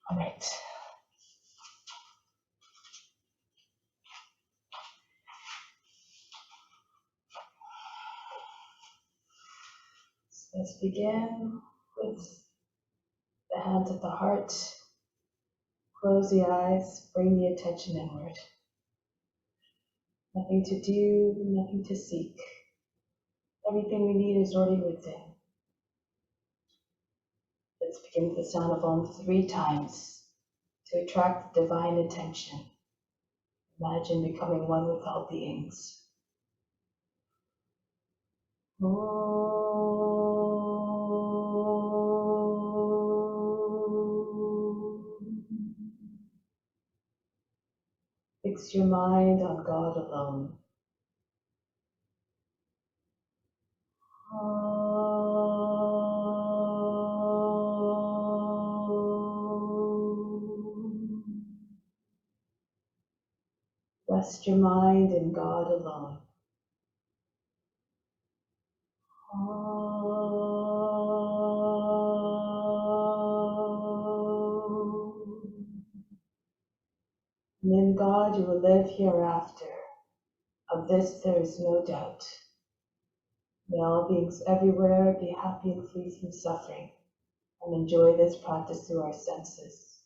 All right. So let's begin with the hands at the heart. Close the eyes, bring the attention inward. Nothing to do, nothing to seek. Everything we need is already within. Let's begin with the sound of Om 3 times to attract divine attention. Imagine becoming one with all beings. Fix your mind on God alone. Rest your mind in God alone. And in God you will live hereafter. Of this there is no doubt. May all beings everywhere be happy and free from suffering, and enjoy this practice through our senses.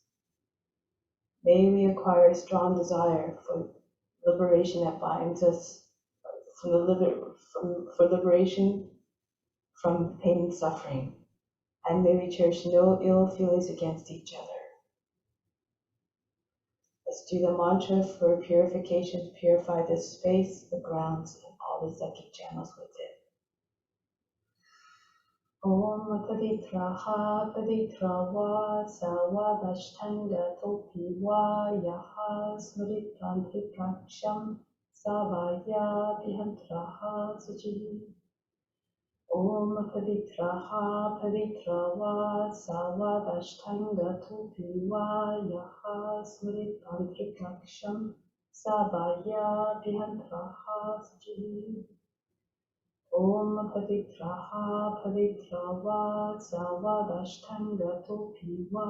May we acquire a strong desire for liberation that binds us, for liberation from pain and suffering, and may we cherish no ill feelings against each other. Let's do the mantra for purification to purify this space, the grounds, and all the psychic channels within. Om Pavitraha Pavitrava Savadashtanga Topiva Yaha Smritantrikaksham Savaya Vihantraha Suchi. Om Pavitraha Pavitrava Savadashtanga Topiva Yaha Smritantrikaksham Savaya Vihantraha Suchi. Om Pavitraha Pavitrava Savadashtanga Topiva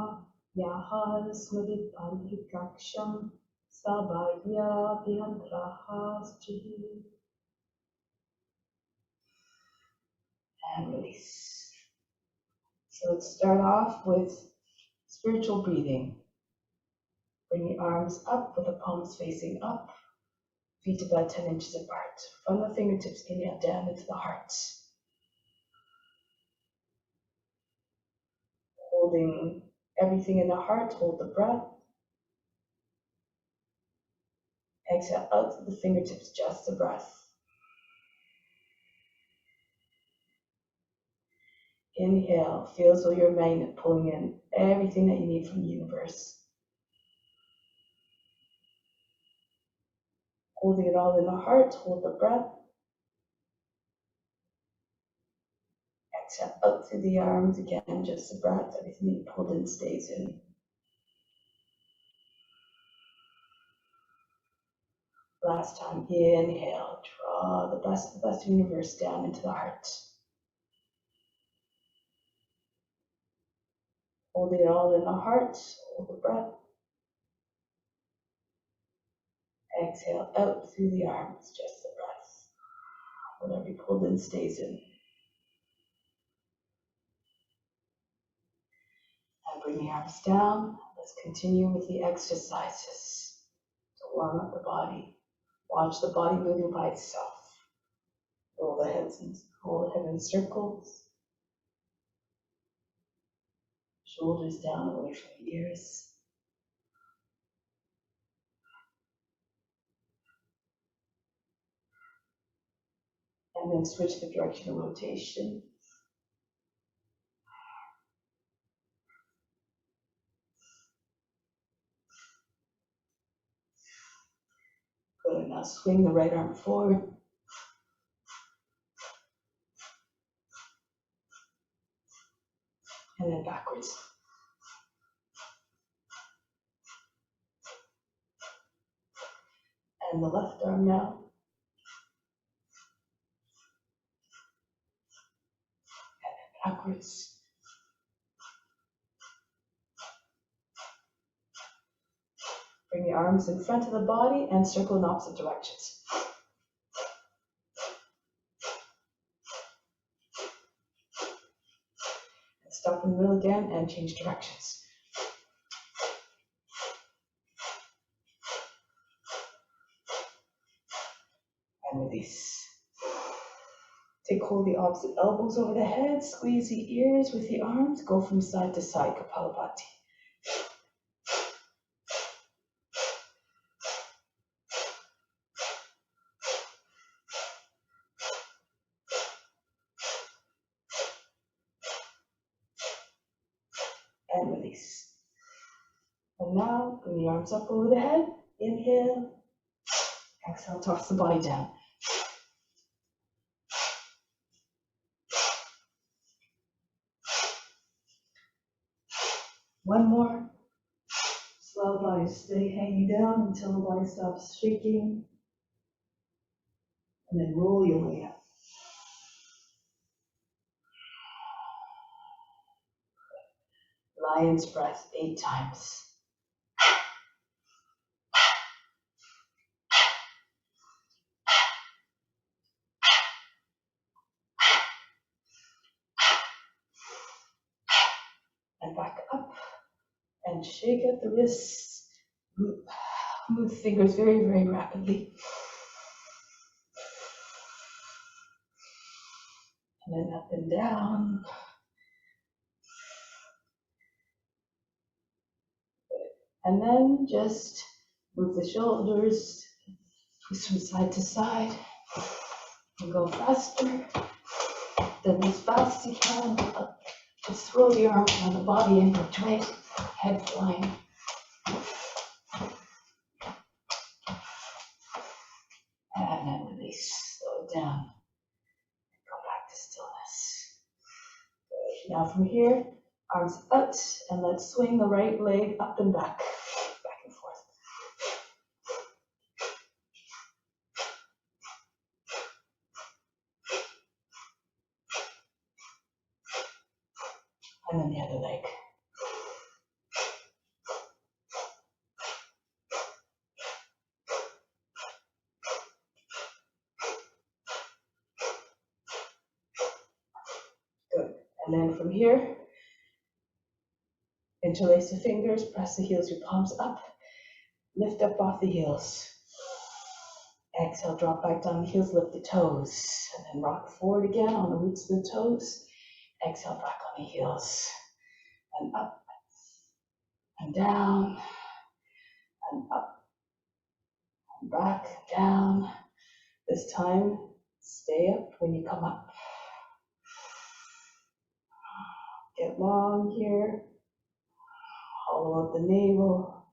Yaha Smritantrikaksham Sabhaya Vyantraha Schihi. And release. So let's start off with spiritual breathing. Bring your arms up with the palms facing up, feet about 10 inches apart. From the fingertips, inhale down into the heart. Holding everything in the heart, hold the breath. Exhale out through the fingertips, just the breath. Inhale, feel as though you're a magnet pulling in everything that you need from the universe. Holding it all in the heart, hold the breath. Exhale out through the arms, again, just the breath. Everything that you pulled in stays in. Last time, inhale, draw the best universe down into the heart. Holding it all in the heart, hold the breath. Exhale out through the arms, just the breath. Whatever you pulled in stays in. And bring the arms down. Let's continue with the exercises to warm up the body. Watch the body moving by itself. Hold the head in circles. Shoulders down away from the ears. And then switch the direction of rotation. Good, now swing the right arm forward. And then backwards. And the left arm now. And then backwards. Bring the arms in front of the body and circle in opposite directions. And stop in the middle again and change directions. And release. Take hold of the opposite elbows over the head, squeeze the ears with the arms, go from side to side, Kapalabhati. And release. And now, bring the arms up over the head, inhale, exhale, toss the body down. One more. Slow body, stay hanging down until the body stops shaking. And then roll your way up. Lion's breath 8 times. And back up. And shake out the wrists. Move fingers very, very rapidly. And then up and down. And then just move the shoulders, twist from side to side, and go faster. Then as fast as you can, just throw the arms around the body and go straight, head flying. And then release, slow it down, and go back to stillness. Good. Now from here, arms out, and let's swing the right leg up and back and forth. And then the other leg. Good. And then from here, interlace the fingers, press the heels, your palms up, lift up off the heels. Exhale, drop back down the heels, lift the toes, and then rock forward again on the roots of the toes. Exhale, back on the heels, and up, and down, and up, and back, down. This time, stay up when you come up. Get long here, hollow out the navel.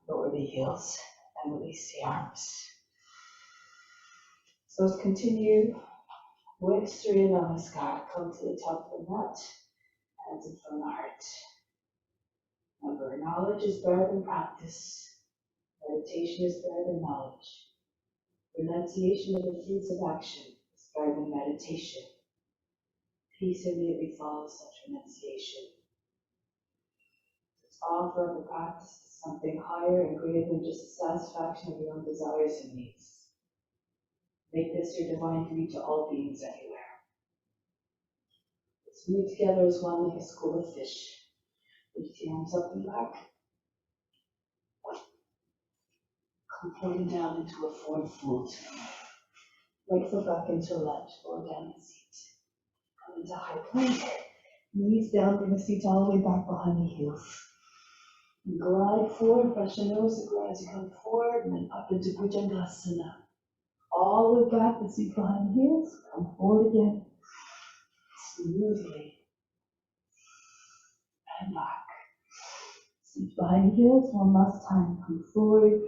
Lower the heels and release the arms. So let's continue with Surya Namaskar. Come to the top of the mat, hands in front of the heart. Remember, knowledge is better than practice. Meditation is better than knowledge. Renunciation of the fruits of action is better than meditation. Peace immediately follows such renunciation. Offer up a practice to something higher and greater than just the satisfaction of your own desires and needs. Make this your divine duty to all beings everywhere. Let's move together as one like a school of fish. Lift the arms up and back. Come floating down into a forward fold. Right foot back into lunge, lower down the seat. Come into high plank. Knees down, bring the seat all the way back behind the heels. And glide forward, brush your nose to ground as you come forward, and then up into Bhujangasana. All the way back, the seat behind the heels, come forward again, smoothly, and back. Seat behind the heels, one last time, come forward.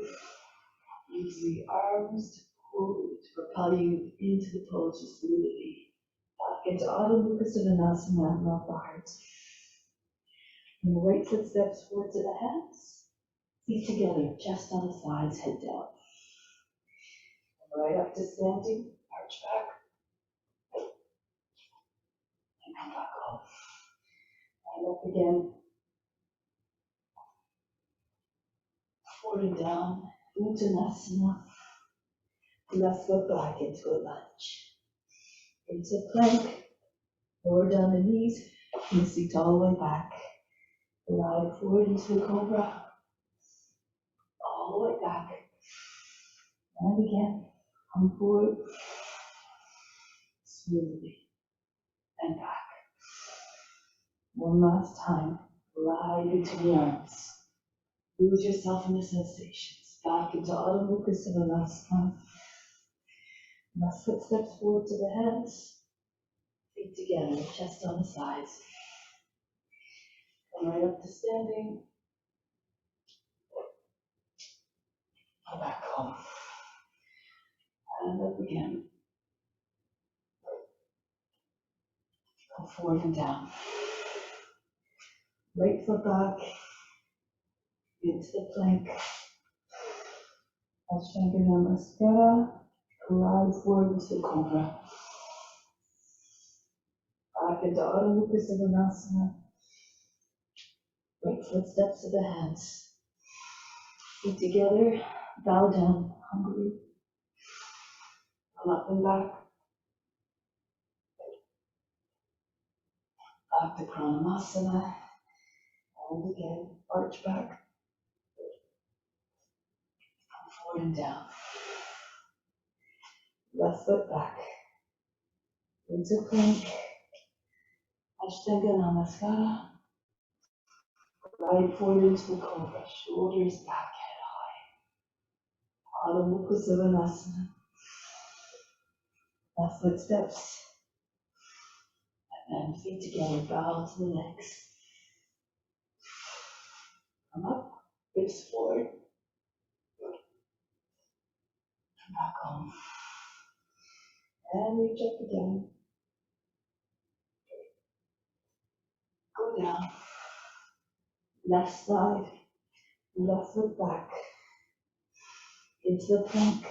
Use the arms to pull, to propel you into the pose just smoothly. Back into Adho Mukha Svanasana, love the heart. And the right foot steps forward to the hands. Feet together, chest on the sides, head down. And right up to standing, arch back. And come back up. And up again. forward and down, Uttanasana. Left foot back into a lunge. Into plank, lower down the knees, and the seat all the way back. Glide forward into the cobra, all the way back. And again, come forward, smoothly, and back. One last time, glide into the arms. Lose yourself in the sensations. Back into Adho Mukha Savasana. Left foot steps forward to the hands. Feet together, chest on the sides. Come right up to standing. Come back home. And up again. Come forward and down. Right foot back. Into the plank. Surya Namaskar. Glide forward into the cobra. Back into Adho Mukha Savasana. Right foot steps to the hands. Feet together. Bow down humbly. Come up and back. Back to Kranamasana. And again, arch back. Come forward and down. Left foot back. Into plank. Surya Namaskar. Glide forward into the cobra. Shoulders back, head high. Adho Mukha Savasana. Left foot steps. And then feet together, bow to the legs. Come up, hips forward. Come back home. And reach up again. Go down. Left side, left foot back. Into the plank.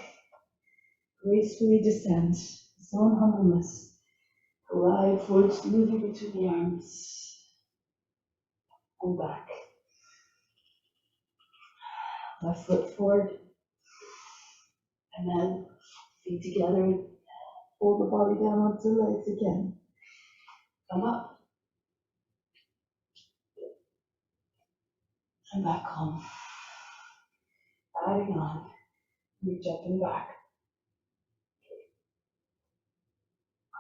Gracefully descend. Zone humbleness. Glide forward smoothly between the arms. And back. Left foot forward. And then feet together. Hold the body down onto the legs again. Come up. And back home. Adding on. Reach up and back.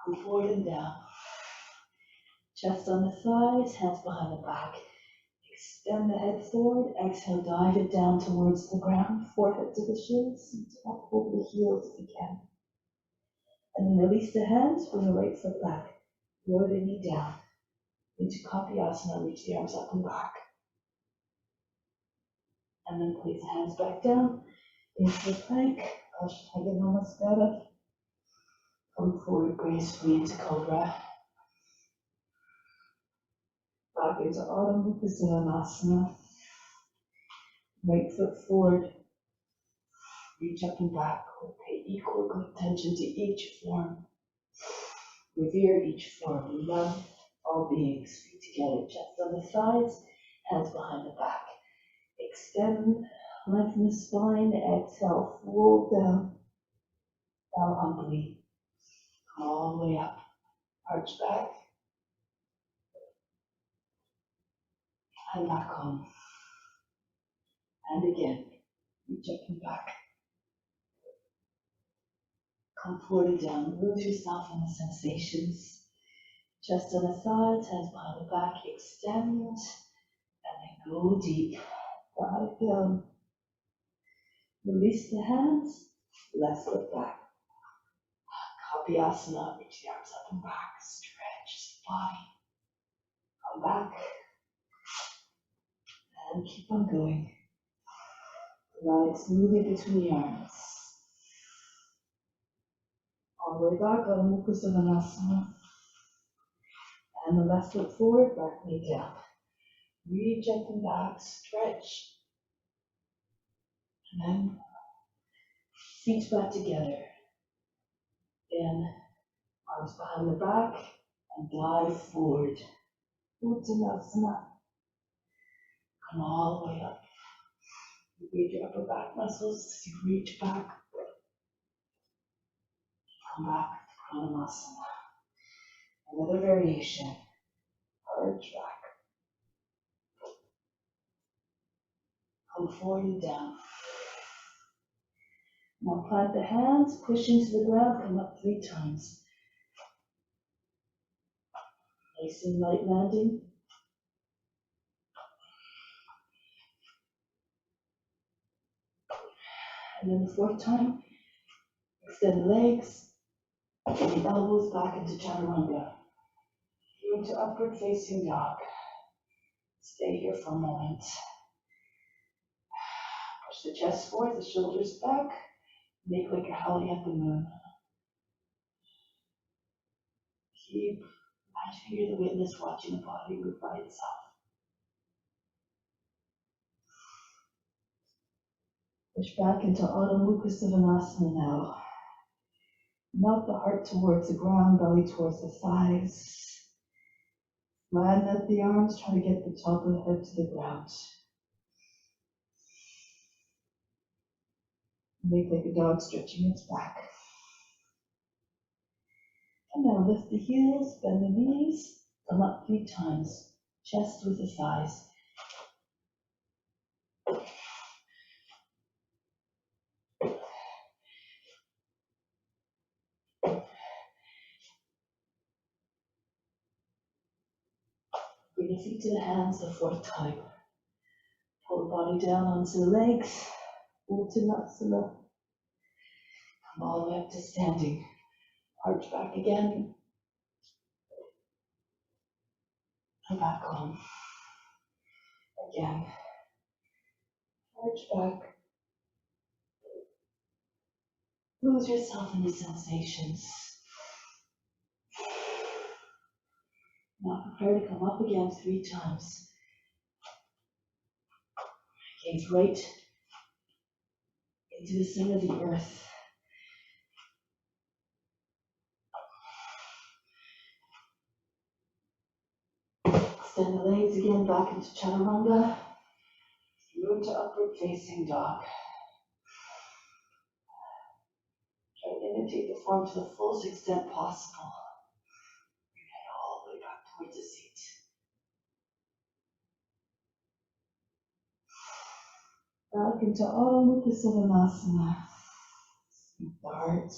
Come forward and down. Chest on the sides, hands behind the back. Extend the head forward. Exhale, dive it down towards the ground. Forehead to the shins. Up over the heels if you can. And then release the hands, bring the right foot back. Lower the knee down. Into Kapiyasana, reach the arms up and back. And then place the hands back down. Into the plank. Surya Namaskar. Come forward gracefully into Cobra. Back into Adho Mukha Savasana. Right foot forward. Reach up and back. Pay equal attention to each form. Revere each form. Love all beings. Feet together. Chest on the sides. Hands behind the back. Extend. Lengthen the spine. Exhale. Fold down. Bow humbly. Come all the way up. Arch back. And back home. And again. Reach up and back. Come forward and down. Lose yourself in the sensations. Chest on the sides, hands behind the back. Extend. And then go deep. Dive down. Release the hands. Left foot back. Kapiyasana. Reach the arms up and back. Stretch the body. Come back. And keep on going. Glide smoothly between the arms. All the way back, Adho Mukha Savasana. And the left foot forward, back knee down. Reach up and back, stretch. And then feet back together. Again, arms behind the back and dive forward. Uttanasana. Come all the way up. Engage your upper back muscles as you reach back. Come back to Pranayama. Another variation. Arch back. Come forward and down. Now plant the hands, push into the ground, come up 3 times. Nice and light landing. And then the 4th time, extend the legs, and the elbows back into chaturanga. Into upward facing dog. Stay here for a moment. Push the chest forward, the shoulders back. Make like you're howling at the moon. Keep imagining you're the witness watching the body move by itself. Push back into Adho Mukha Savasana now. Melt the heart towards the ground, belly towards the thighs. Flatten out the arms, try to get the top of the head to the ground. Make like a dog stretching its back. And now lift the heels, bend the knees, come up 3 times. Chest with the thighs. Bring your feet to the hands the 4th time. Pull the body down onto the legs. Uttanasana. Come all the way up to standing. Arch back again. And back on. Again. Arch back. Lose yourself in the sensations. Now prepare to come up again 3 times. Gaze right into the center of the earth. Extend the legs again back into chaturanga. Move to upward facing dog. Try to imitate the form to the fullest extent possible. Bring it all the way back towards the seat. Back into Adho Mukha Savasana. Sweep the heart.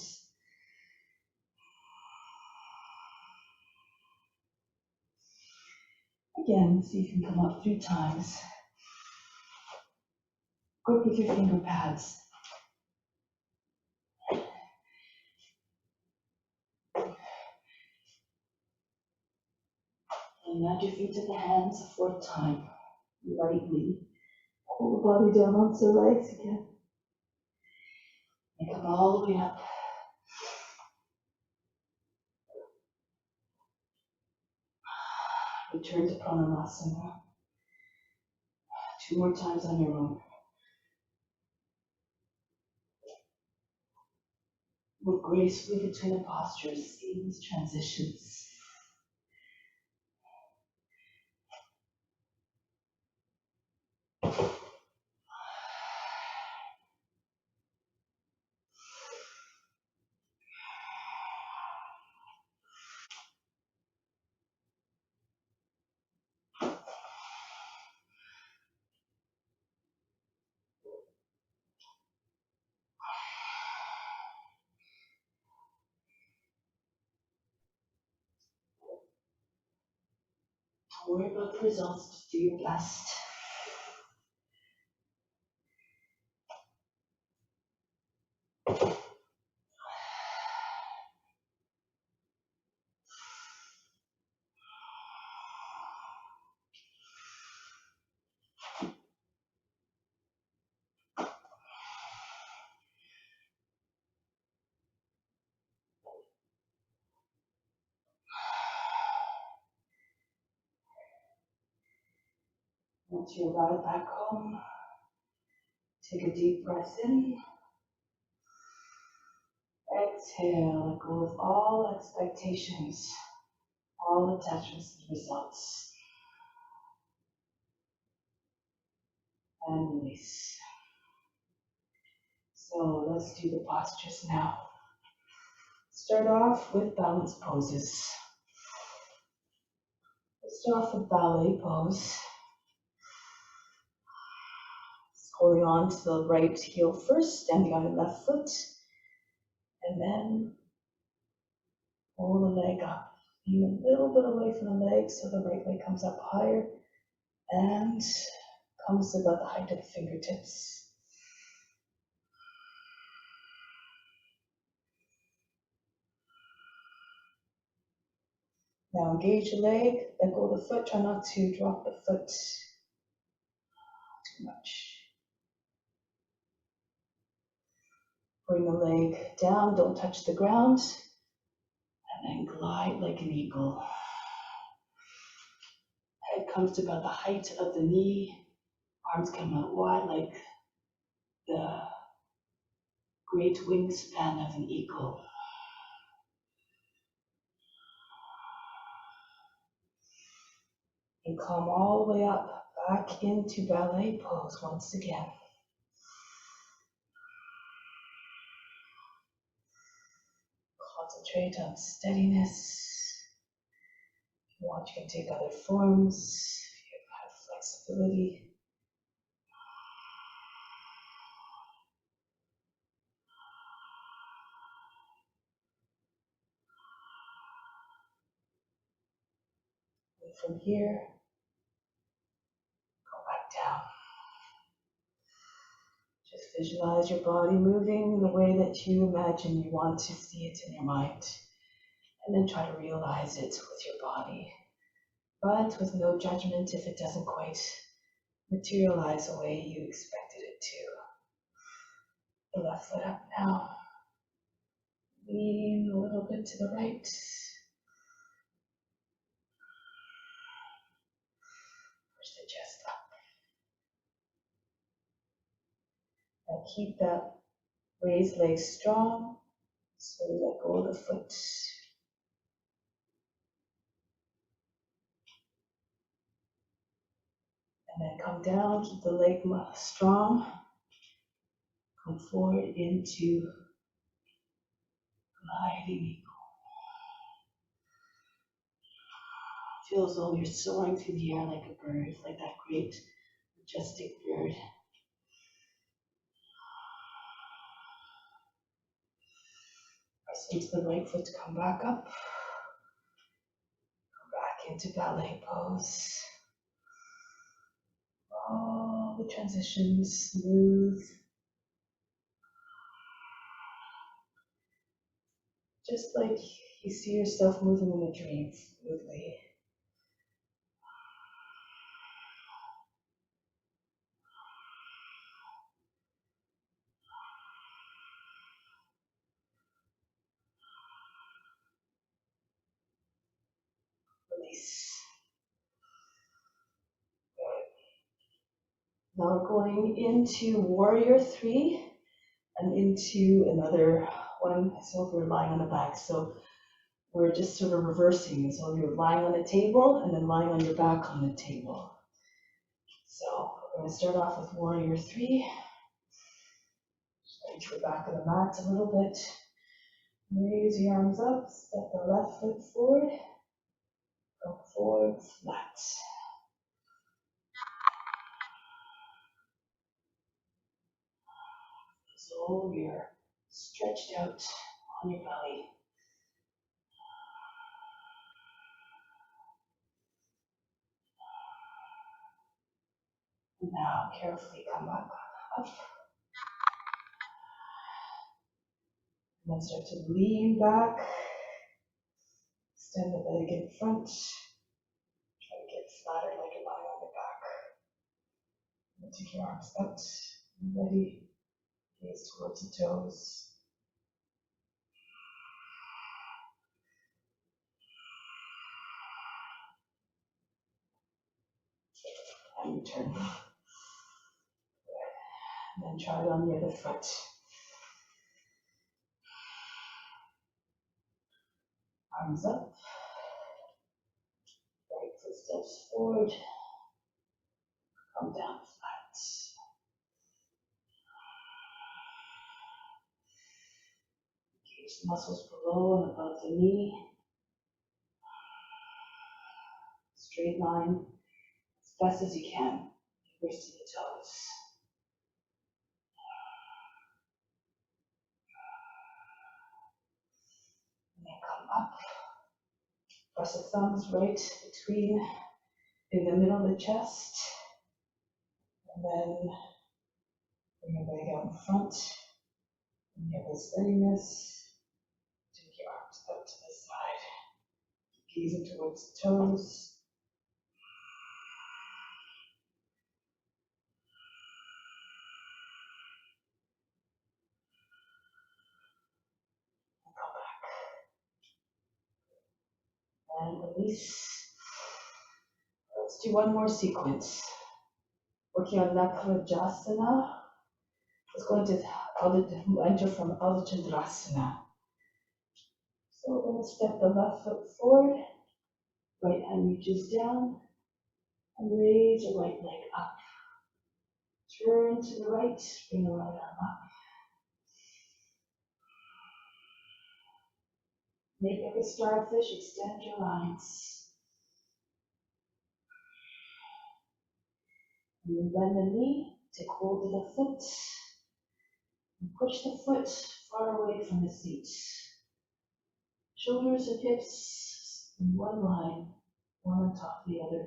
Again, see if you can come up 3 times. Grip with your finger pads. And add your feet to the hands a 4th time. Lightly. Pull the body down onto the legs again. And come all the way up. Return to Pranayama. 2 more times on your own. Move gracefully between the postures, seamless transitions. Don't worry about the results, just do your best. Once you arrive back home, take a deep breath in. Exhale, let go of all expectations, all attachments to results. And release. So let's do the postures now. Start off with balance poses. Let's start off with ballet pose. Holding on to the right heel first, standing on your left foot, and then pull the leg up. Lean a little bit away from the leg so the right leg comes up higher and comes about the height of the fingertips. Now engage the leg, let go of the foot, try not to drop the foot too much. Bring the leg down, don't touch the ground, and then glide like an eagle. Head comes to about the height of the knee, arms come out wide like the great wingspan of an eagle. And come all the way up, back into ballet pose once again. Concentrate on steadiness. If you want, you can take other forms. If you have flexibility. And from here, go back down. Just visualize your body moving in the way that you imagine you want to see it in your mind. And then try to realize it with your body, but with no judgment if it doesn't quite materialize the way you expected it to. The left foot up now. Lean a little bit to the right. Push the chest up. Now keep that raised leg strong. So let go of the foot. And then come down, keep the leg strong. Come forward into gliding eagle. Feel as though you're soaring through the air like a bird, like that great, majestic bird. Press into the right foot to come back up. Come back into ballet pose. All the transitions smooth. Just like you see yourself moving in a dream smoothly. Release. Now we're going into warrior 3 and into another one. So we're lying on the back. So we're just sort of reversing. So you're lying on a table and then lying on your back on the table. So we're going to start off with warrior 3. Reach your back of the mat a little bit. Raise your arms up. Step the left foot forward. Go forward flat. So you're stretched out on your belly. Now carefully come back up. And then start to lean back. Extend the leg in front. Try to get flatter like you're lying on your back. And take your arms out. Ready. Gaze towards the toes. And return. And then try it on the other foot. Arms up. Right foot steps forward. Come down flat. the muscles below and above the knee. Straight line as best as you can. Fingers to the toes. And then come up. Press the thumbs right between, in the middle of the chest. And then bring your leg out in front. And give a steadiness. Take your arms out to the side. Gazing towards the toes. And come back. And release. Let's do one more sequence. Working on Nakarajasana. It's going to enter from Ardha Chandrasana. So we're going to step the left foot forward, right hand reaches down, and raise the right leg up. Turn to the right, bring the right arm up. Make like a starfish, extend your lines. And then bend the knee, take hold of the foot, and push the foot far away from the seat. Shoulders and hips in one line, one on top of the other.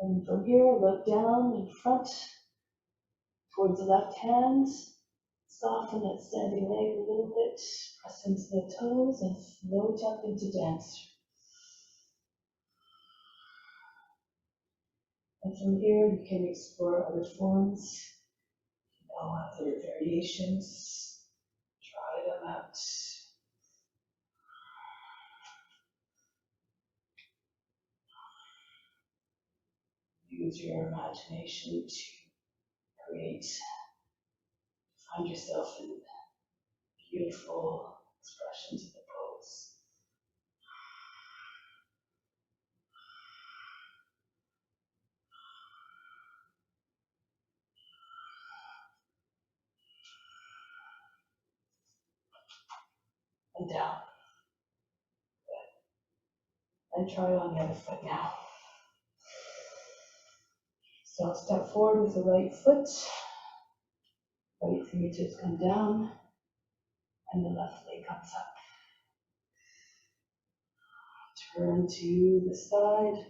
And from here, look down in front towards the left hand. Soften that standing leg a little bit. Press into the toes and float up into dancer. And from here, you can explore other forms, other variations. Try them out. Use your imagination to create, find yourself in beautiful expressions of the pose. And down. Good. And try on the other foot now. So step forward with the right foot. Right fingertips come down. And the left leg comes up. Turn to the side.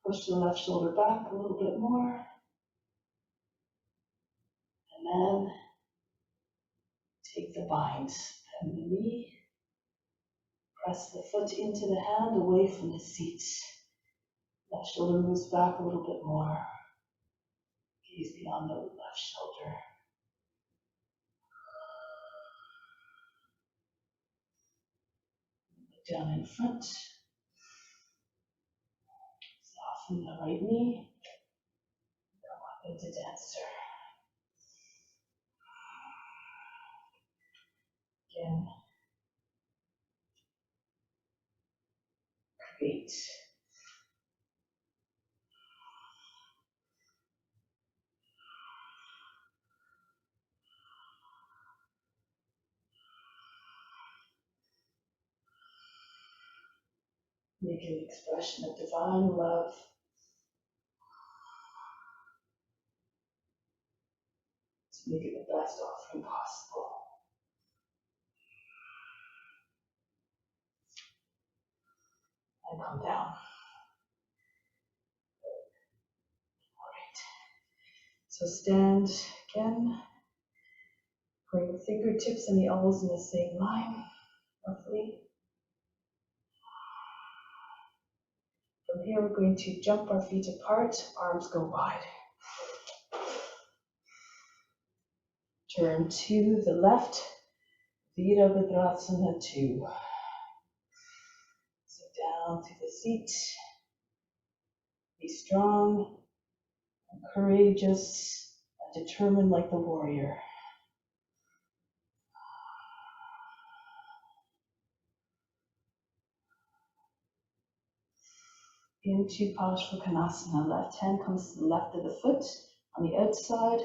Push the left shoulder back a little bit more. And then take the bind. Bend the knee. Press the foot into the hand away from the seat. Left shoulder moves back a little bit more. Gaze beyond the left shoulder. Look down in front. Soften the right knee. Come up into dancer. Again. Create. Make an expression of divine love. To make it the best offering possible. And come down. Alright. So stand again. Bring the fingertips and the elbows in the same line, roughly. From here, we're going to jump our feet apart, arms go wide. Turn to the left, Virabhadrasana 2. Sit down to the seat. Be strong, and courageous, and determined like the warrior. into Parsvakonasana. Left hand comes to the left of the foot on the outside.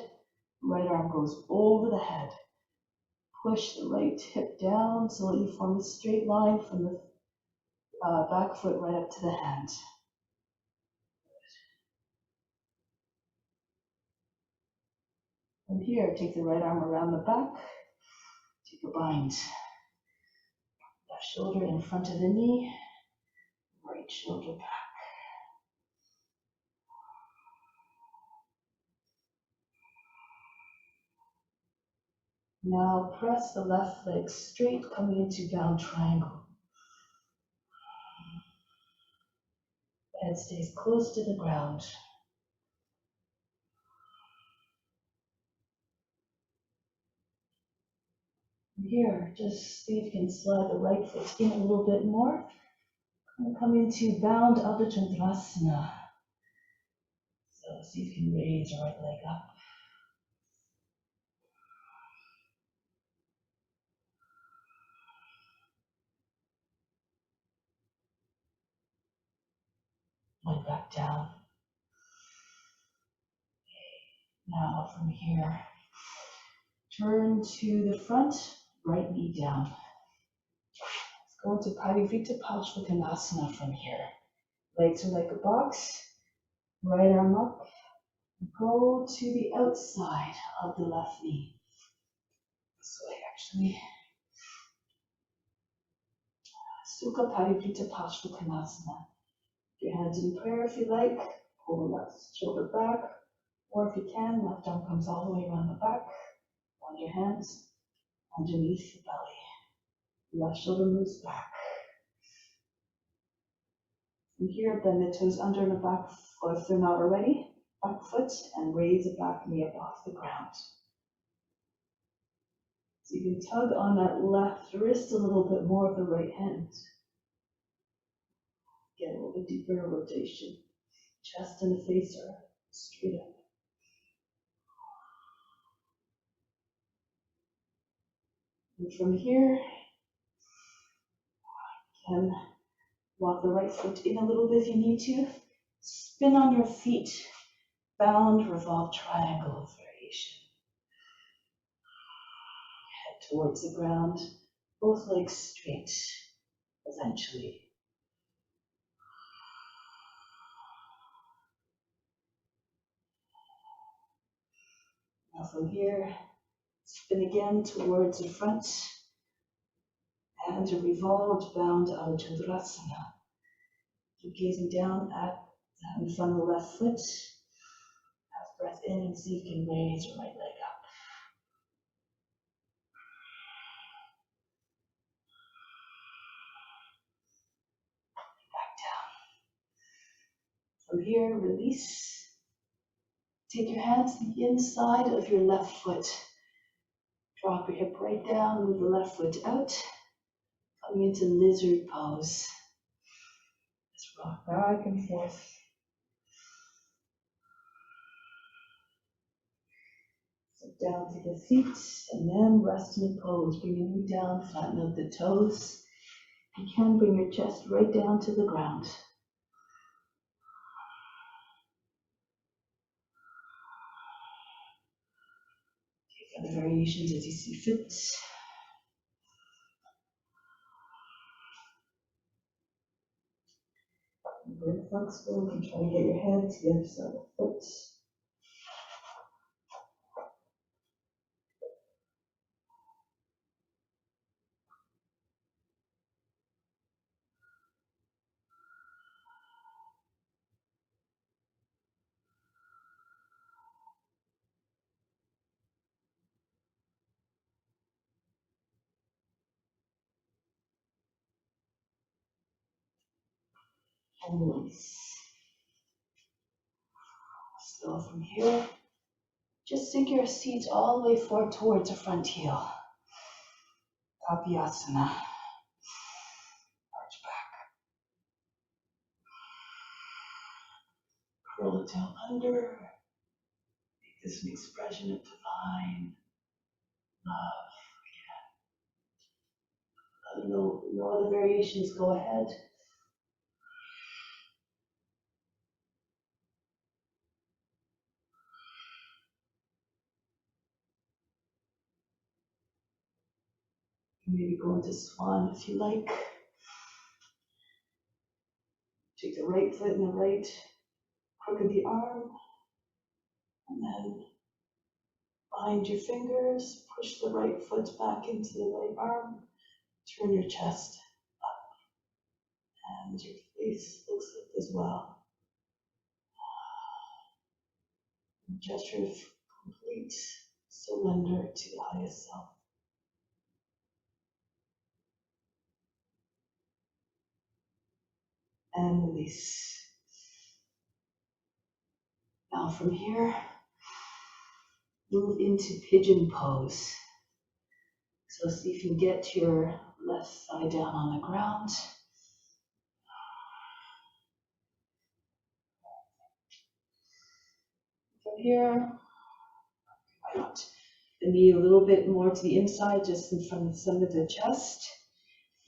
Right arm goes over the head. Push the right hip down so that you form a straight line from the back foot right up to the hand. From here, take the right arm around the back. Take a bind. Left shoulder in front of the knee. Right shoulder back. Now press the left leg straight, coming into bound triangle. Head stays close to the ground. Here, just see if you can slide the right foot in a little bit more. And come into bound Ardha Chandrasana. So see if you can raise your right leg up. And back down. Now from here, turn to the front, right knee down. Let's go into Parivrtta Parsvakonasana from here. Legs are like a box, right arm up. Go to the outside of the left knee. This way, actually. Sukha Parivrtta Parsvakonasana. Your hands in prayer if you like. Pull the left shoulder back. Or if you can, left arm comes all the way around the back. On your hands underneath the belly. Left shoulder moves back. From here, bend the toes under the back, or if they're not already, back foot, and raise the back knee up off the ground. So you can tug on that left wrist a little bit more of the right hand. Get a little bit deeper rotation. Chest and the face are straight up. And from here, you can walk the right foot in a little bit if you need to. Spin on your feet. Bound revolve triangle variation. Head towards the ground. Both legs straight, eventually. Now from here, spin again towards the front and a revolved bound Ardha Chandrasana. Keep gazing down at in front of the left foot. Have breath in and see if you can raise your right leg up. Back down. From here, release. Take your hands to the inside of your left foot. Drop your hip right down, move the left foot out. Coming into lizard pose. Just rock back and forth. So down to the feet, and then rest in pose. Bring your knee down, flatten out the toes. You can bring your chest right down to the ground. Take other variations as you see fit. Very flexible. You can try to get your head to the other side of the foot. And release. So from here, just sink your seat all the way forward towards the front heel. Tapiyasana. Arch back. Curl the tail under. Make this an expression of divine love. No other variations, go ahead. Maybe go into swan if you like. Take the right foot in the right crook of the arm, and then bind your fingers, push the right foot back into the right arm, turn your chest up, and your face looks up as well. A gesture of complete surrender to the highest self. And release. Now from here, move into Pigeon Pose. So see if you can get your left side down on the ground. From here, why not? The knee a little bit more to the inside, just in front of the center of the chest.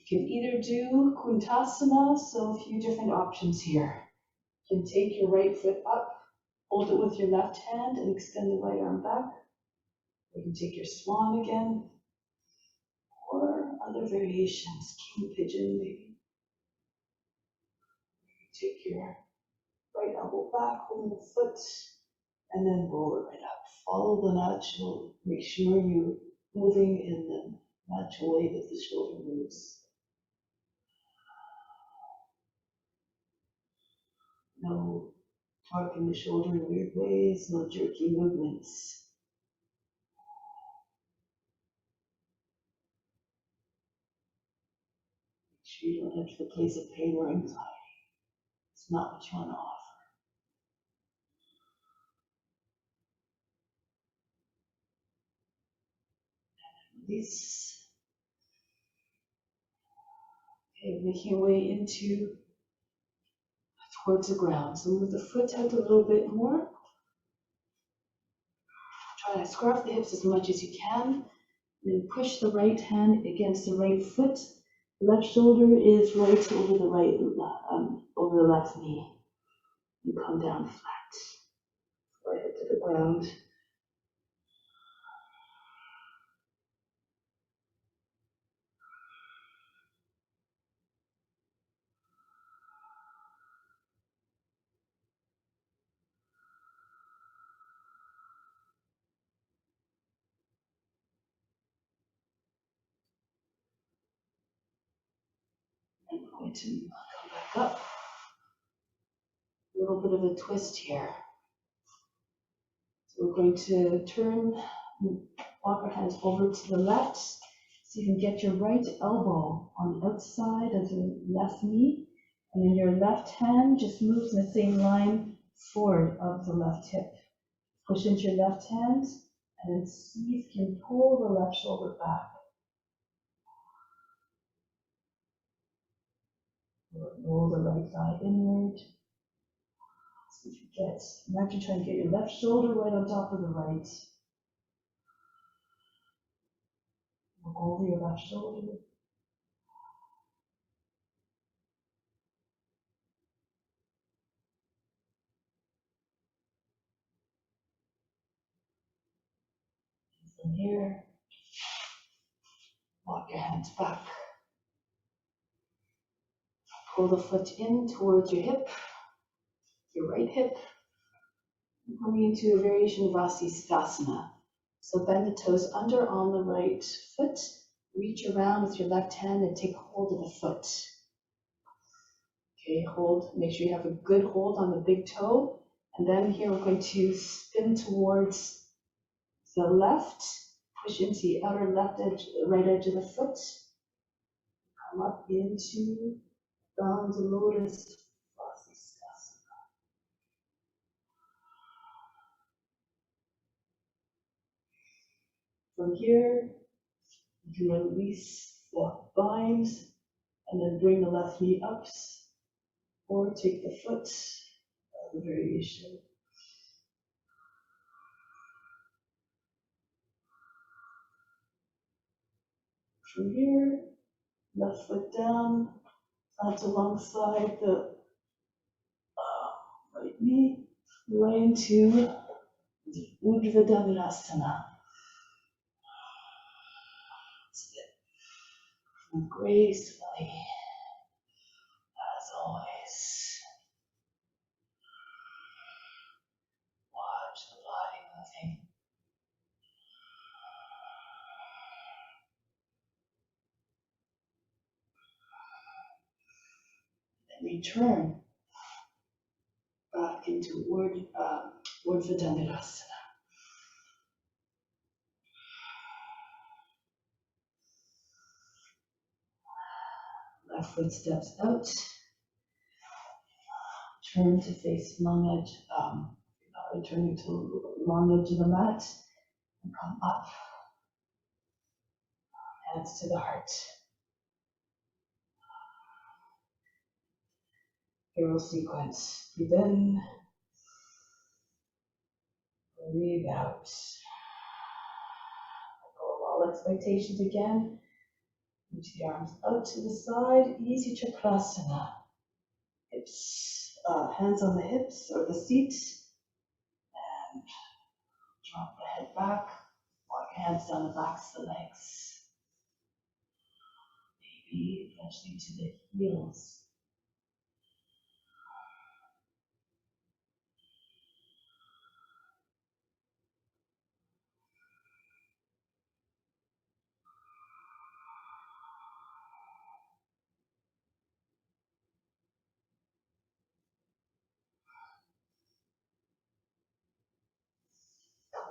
You can either do Kuntasana, so a few different options here. You can take your right foot up, hold it with your left hand, and extend the right arm back. Or you can take your swan again, or other variations, king pigeon maybe. Take your right elbow back, hold the foot, and then roll it right up. Follow the natural, make sure you're moving in the natural way that the shoulder moves. No torquing the shoulder in weird ways, no jerky movements. Make sure you don't enter the place of pain or anxiety. It's not what you want to offer. Release. Okay, making your way into towards the ground. So move the foot out a little bit more. Try to scarf the hips as much as you can. Then push the right hand against the right foot. Left shoulder is right over the right, over the left knee. And come down flat. Right to the ground. And we're going to come back up. A little bit of a twist here. So we're going to turn, walk our hands over to the left. So you can get your right elbow on the outside of the left knee. And then your left hand just moves in the same line forward of the left hip. Push into your left hand, and then see if you can pull the left shoulder back. Roll the right thigh inward. See if you get, imagine trying to get your left shoulder right on top of the right. Look over your left shoulder. From here, walk your hands back. Pull the foot in towards your hip, your right hip. Coming into a variation of Savasana. So bend the toes under on the right foot. Reach around with your left hand and take hold of the foot. Okay, hold, make sure you have a good hold on the big toe. And then here we're going to spin towards the left. Push into the outer left edge, right edge of the foot. Come up into down to lotus. From here, you can release the binds and then bring the left knee up, or take the foot, the variation. From here, left foot down, plant alongside the right knee, right into the Urdhva Dhanurasana. And gracefully, as always, watch the body moving. Then return back into Urdhva Dandasana. Left foot steps out. Turn to face long edge. Turning to long edge of the mat and come up. Hands to the heart. Hero sequence. Breathe in. Breathe out. Let go of all expectations again. Reach the arms out to the side. Easy Chakrasana. Hips, hands on the hips or the seat. And drop the head back. Walk your hands down the backs of the legs. Maybe eventually to the heels.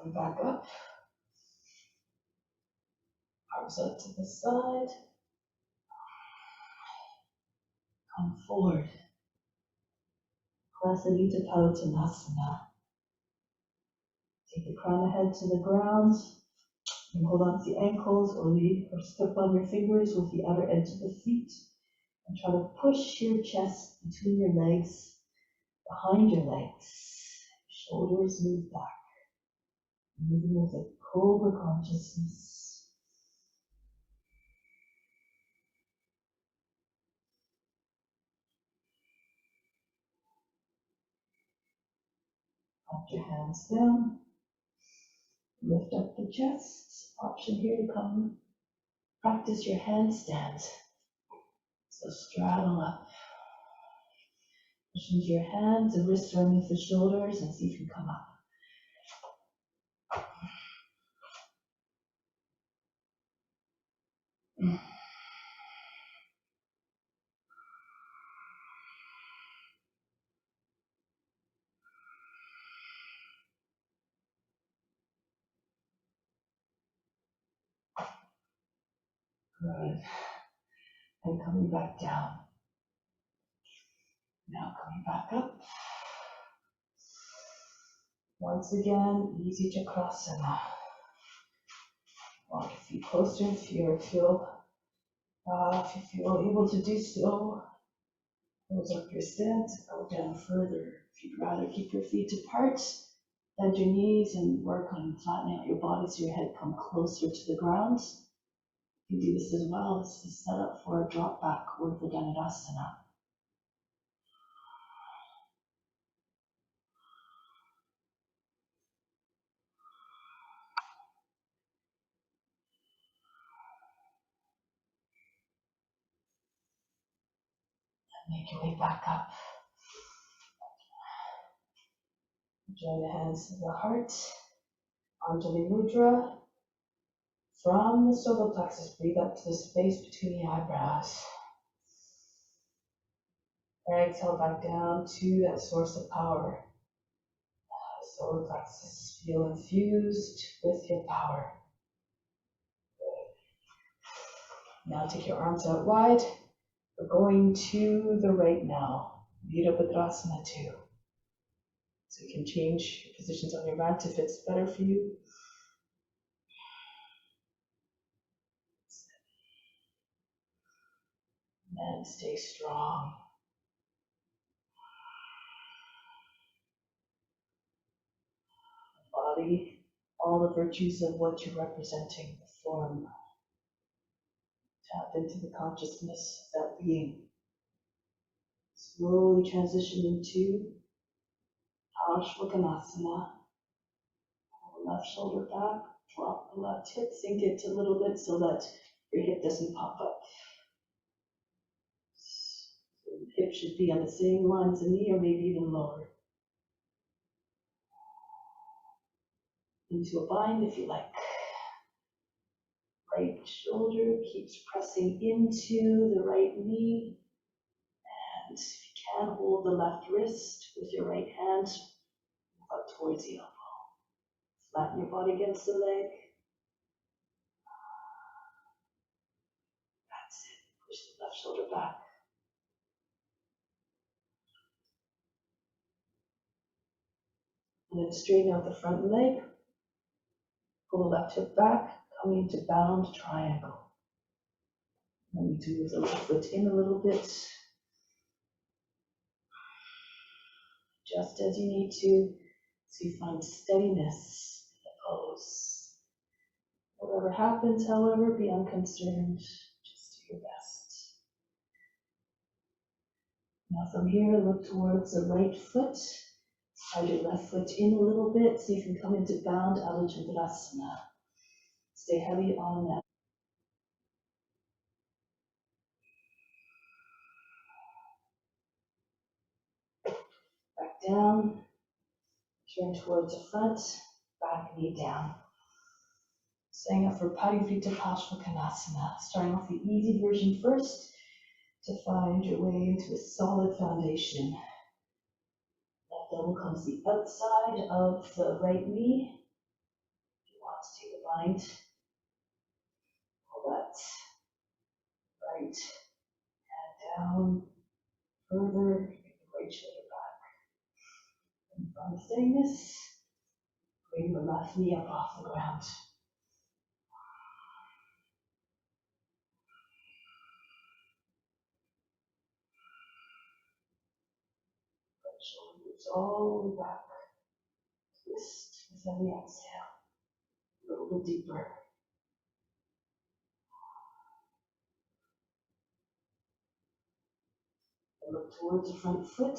Coming back up. Arms out to the side. Come forward. Prasanita Padottanasana. Take the crown of the head to the ground. And hold on to the ankles or step on your fingers with the outer edge of the feet. And try to push your chest between your legs, behind your legs. Shoulders move back. Moving with a cobra consciousness. Put your hands down. Lift up the chest. Option here to come practice your handstand. So straddle up. Push into your hands and wrists underneath the shoulders and see if you can come up. Good. And coming back down. Now coming back up. Once again, easy Chakrasana. Walk your feet closer if you feel able to do so. Close up your stance, go down further. If you'd rather keep your feet apart, bend your knees and work on flattening out your body so your head comes closer to the ground. You can do this as well. This is set up for a drop back Urdhva Dandasana. Make your way back up. Join the hands to the heart. Anjali Mudra. From the solar plexus, breathe up to the space between the eyebrows. Exhale back down to that source of power. Solar plexus, feel infused with your power. Now take your arms out wide. We're going to the right now. Virabhadrasana 2. So you can change your positions on your mat if it's better for you. And stay strong. Body, all the virtues of what you're representing, the form. Tap into the consciousness of that being. Slowly transition into Ashwagandhasana. Pull the left shoulder back, drop the left hip, sink it a little bit so that your hip doesn't pop up. fingertips should be on the same line as the knee or maybe even lower. Into a bind if you like. Right shoulder keeps pressing into the right knee. And if you can, hold the left wrist with your right hand up towards the elbow. Flatten your body against the leg. That's it. Push the left shoulder back. And then straighten out the front leg. Pull the left hip back, coming into bound triangle. I need to move the left foot in a little bit. Just as you need to, so you find steadiness in the pose. Whatever happens, however, be unconcerned. Just do your best. Now from here, look towards the right foot. Slide your left foot in a little bit so you can come into bound Adho Chandrasana. Stay heavy on that. Back down. Turn towards the front. Back knee down. Staying up for Parivrtta Parsvakonasana. Starting off the easy version first to find your way into a solid foundation. Left elbow comes the outside of the right knee. If you want to take a bind, pull that right hand down further, get the right shoulder back. And from saying this, bring the left knee up off the ground. Right shoulder moves all the way back. Twist with every exhale. A little bit deeper. And look towards the front foot.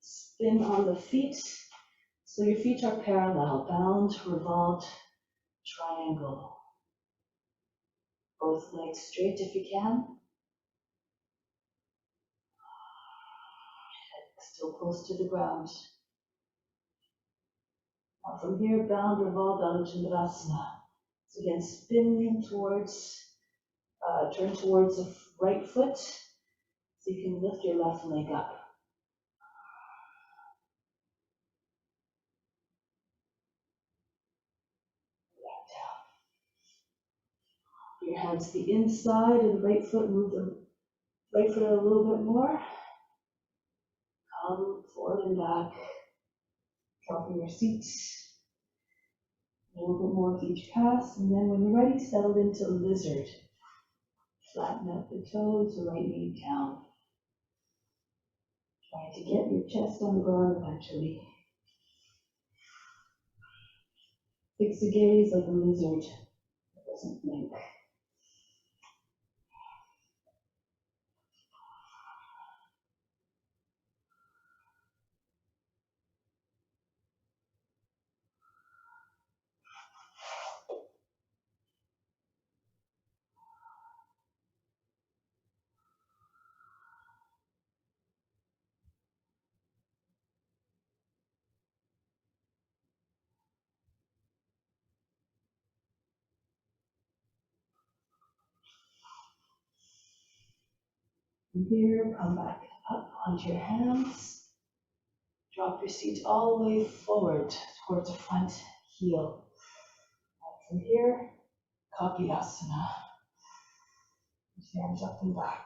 Spin on the feet. So your feet are parallel, bound, revolved, triangle. Both legs straight if you can. Head still close to the ground. Now from here, bound, revolved, Adho Chandrasana. So again, spin towards, turn towards the right foot, so you can lift your left leg up. Back down. Your hands to the inside of the right foot, move the right foot a little bit more. Come forward and back, dropping your seat. A little bit more with each pass, and then when you're ready, settle into lizard. Flatten out the toes, right knee down. Try to get your chest on the ground eventually. Fix the gaze like a lizard that doesn't blink. From here, come back up onto your hands. Drop your seat all the way forward towards the front heel. And from here, Kapyasana. Hands up and back.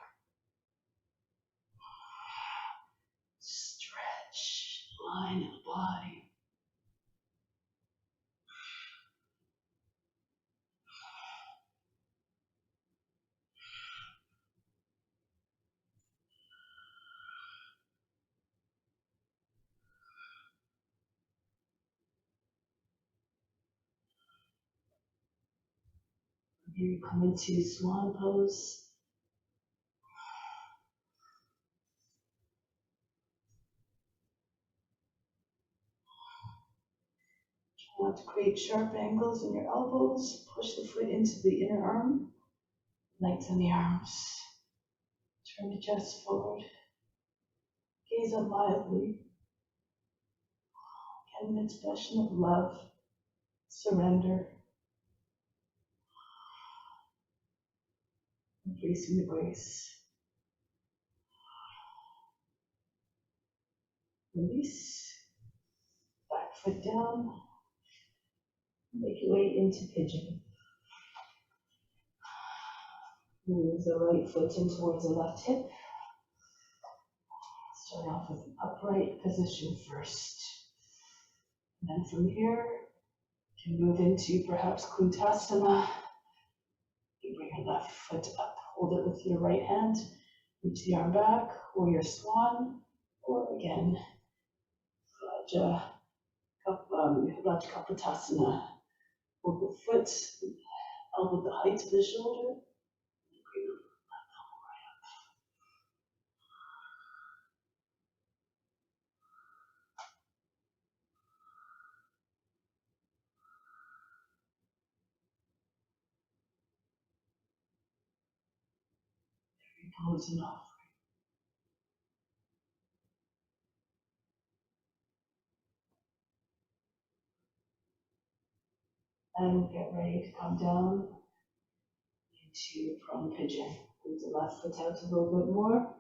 Stretch, line of the body. From here, come into swan pose. Try not to create sharp angles in your elbows. Push the foot into the inner arm. Lengthen the arms. Turn the chest forward. Gaze up mildly. Again, an expression of love, surrender, embracing the grace. Release. Back foot down. Make your way into pigeon. Move the right foot in towards the left hip. Start off with an upright position first. And then from here, you can move into perhaps Kuntasana. You bring your left foot up, hold it with your right hand, reach the arm back, or your swan, or again, Rajakapotasana. Hold the foot, elbow the height of the shoulder, and bring the left elbow right up. Pose and offering. And get ready to come down into prone pigeon. Move the left foot out a little bit more.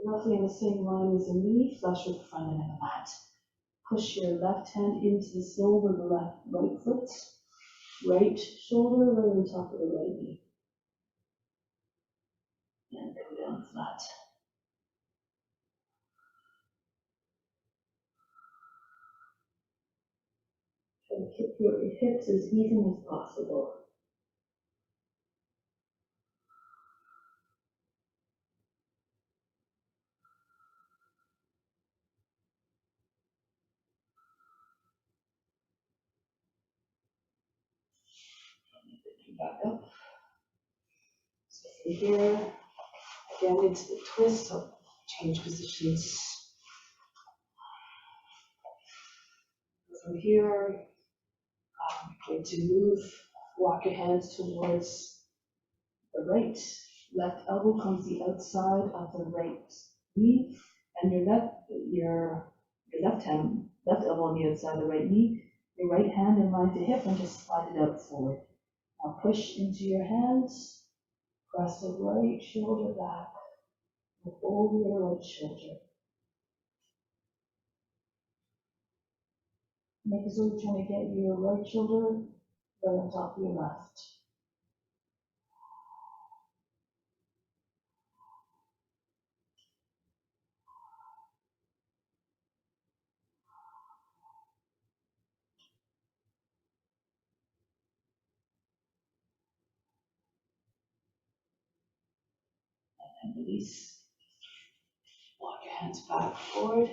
Roughly in the same line as the knee, flush with the front end of the mat. Push your left hand into the sole of the right foot. Right shoulder right on top of the right knee. And go down flat. Try to keep your hips as even as possible. Back up. So from here, again into the twist, so change positions. From here, we're going to move, walk your hands towards the right. Left elbow comes the outside of the right knee, and your left elbow on the outside of the right knee. Your right hand in line to hip, and just slide it out forward. Now push into your hands, press the right shoulder back, look over your right shoulder. Make as though you're trying to get your right shoulder right on top of your left. And release. Walk your hands back forward.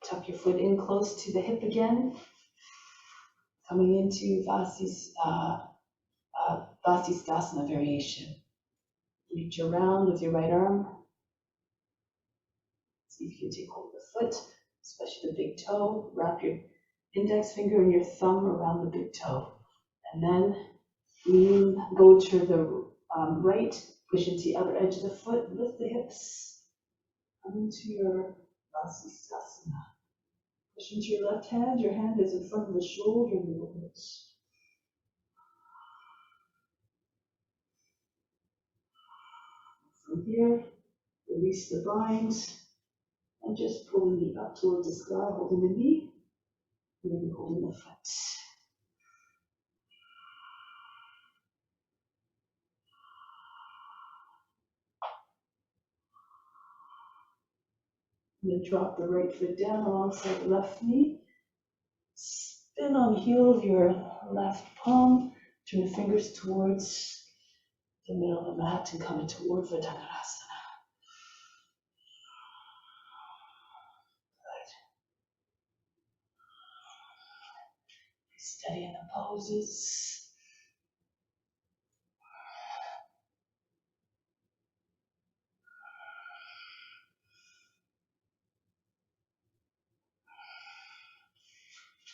Tuck your foot in close to the hip again. Coming into Vasisthasana variation. Reach around with your right arm. See if you can take hold of the foot, especially the big toe. Wrap your index finger and your thumb around the big toe. And then go to the right, push into the other edge of the foot, lift the hips. Come into your Vasisthasana. Push into your left hand. Your hand is in front of the shoulder movement. From here, release the bind and just pull the knee up towards the sky, holding the knee, maybe holding the foot. And then drop the right foot down alongside the left knee. Spin on the heel of your left palm. Turn the fingers towards the middle of the mat and come into Urdhva Dhanurasana. Good. Steady in the poses.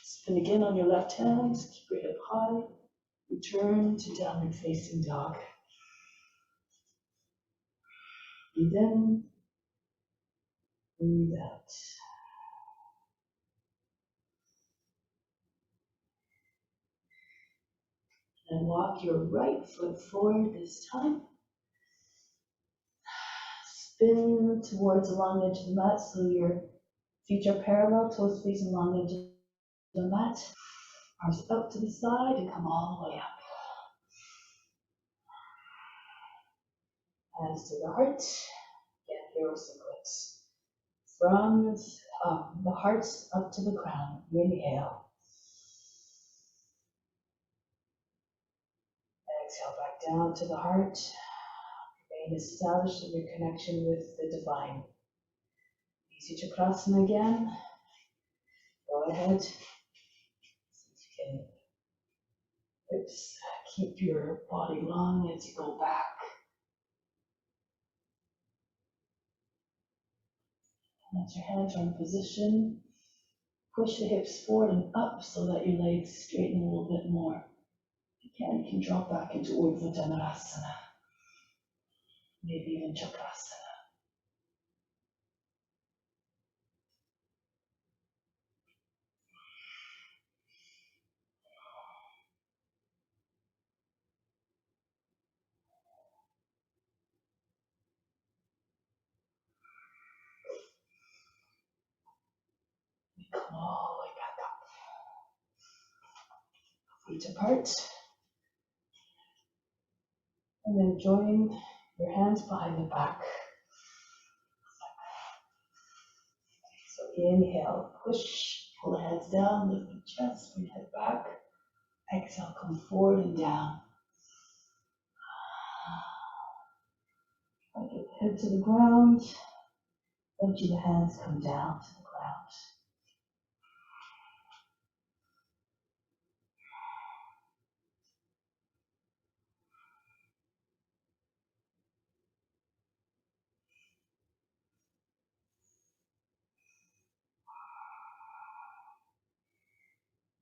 Spin again on your left hand. Keep your hip high. Return to downward facing dog. Breathe in, breathe out. And walk your right foot forward this time. Spin towards the long edge of the mat so your feet are parallel, toes facing long edge of the mat. Arms up to the side and come all the way up. Hands to the heart. Again, hero sequence. From the heart up to the crown. Inhale. Exhale back down to the heart. Remain established in your connection with the divine. Easy Chakrasana again. Go ahead. Hips, keep your body long as you go back. Let your hands are in position. Push the hips forward and up so that your legs straighten a little bit more. If you can drop back into Urdhva Dhanurasana. Maybe even Chakrasana. Come all the way back up. Feet apart. And then join your hands behind the back. So inhale, push, pull the heads down, lift the chest, bring your head back. Exhale, come forward and down. Get the head to the ground. Empty the hands, come down to the ground.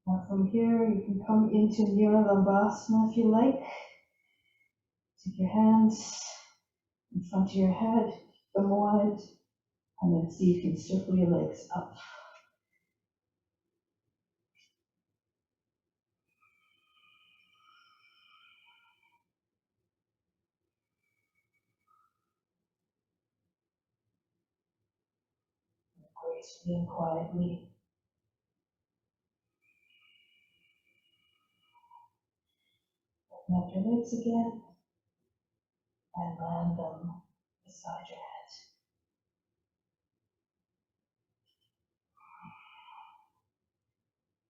Now from here, you can come into Niralambasana if you like. Take your hands in front of your head, them wide, and then see if you can circle your legs up. Gracefully and quietly. Open up your legs again and land them beside your head.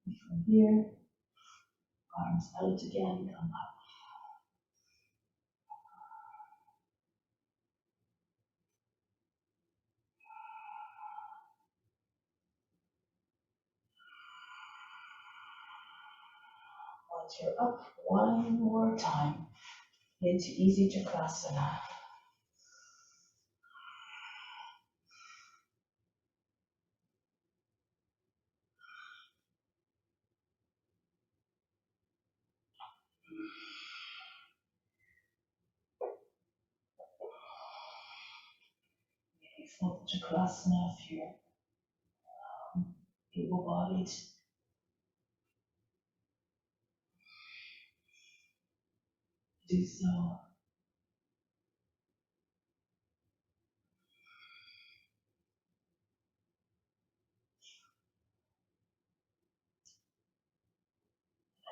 And from here, arms out again, come up. Once you're up, one more time into Easy Chakrasana. Full Chakrasana if you're able-bodied. Do so.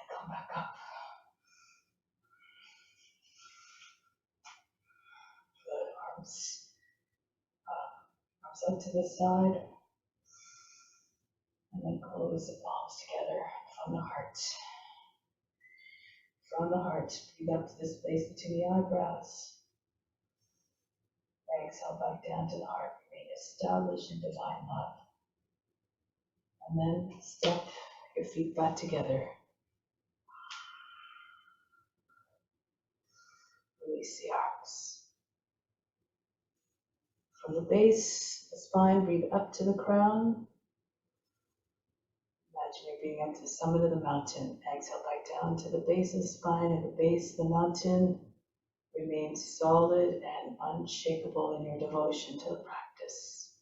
Come back up. Good. Arms out to the side. And then close the palms together from the heart. From the heart, breathe up to the space between the eyebrows. Exhale back down to the heart. Remain established in divine love. And then step your feet back together. Release the arms. From the base, the spine, breathe up to the crown. Imagine you're being up to the summit of the mountain. Exhale back down to the base of the spine, at the base of the mountain. Remain solid and unshakable in your devotion to the practice.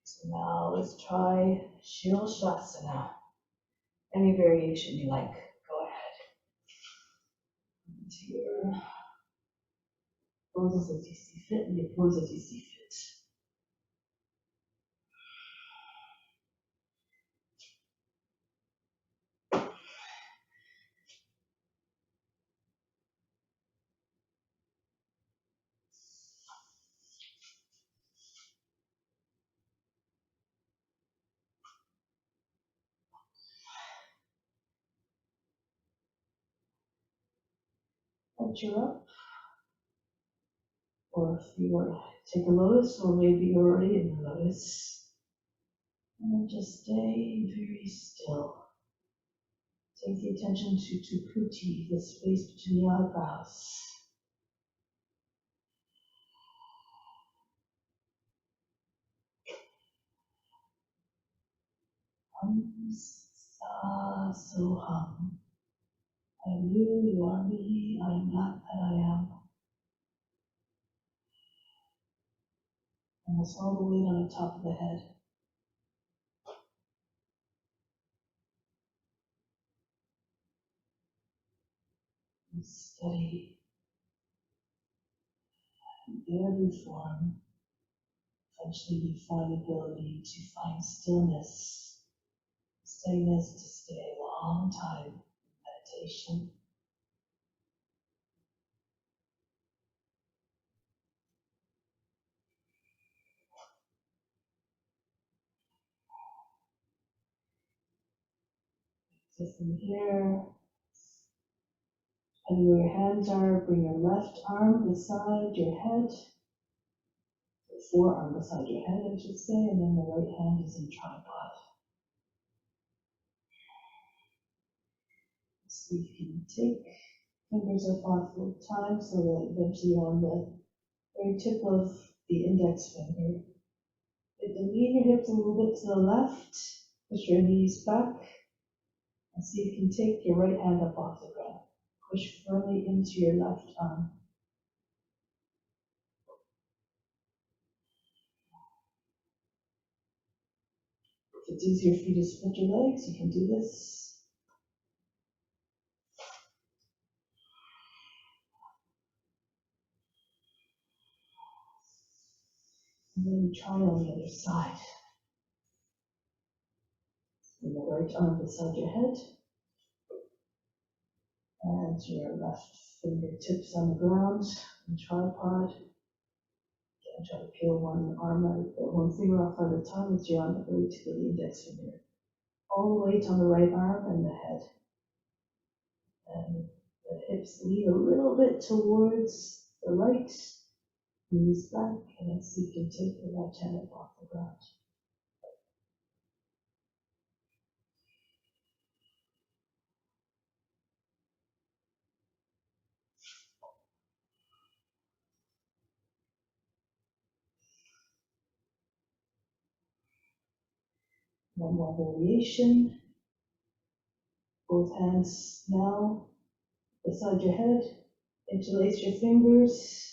So now let's try Shirashasana. Any variation you like, go ahead. Into your poses as you see fit, and your pose as you see fit. Once you're up, or if you want to take a lotus, or maybe you're already in the lotus, and then just stay very still. Take the attention to Tuputi, the space between the eyebrows. Sa Soham. I am you are me, I am that I am. And that's all the way on the top of the head. And steady in every form. Eventually you find the ability to find stillness. Steadiness to stay a long time in meditation. So from here, and where your hands are, bring your left arm beside your head, the forearm beside your head, I should say, and then the right hand is in tripod. So you can take fingers up off full time so that eventually on the very tip of the index finger. Lean your hips a little bit to the left, push your knees back, and see if you can take your right hand up off the ground. Push firmly into your left arm. If it's easier for you to split your legs, you can do this. And then try on the other side. And the right arm beside your head. And your left fingertips on the ground and tripod. And try to peel one arm out, one finger off at a time as you're on the very tip of the index finger. All the weight on the right arm and the head. And the hips lean a little bit towards the right. Knees back, and then see if you can take the left hand up off the ground. One more variation. Both hands now beside your head. Interlace your fingers.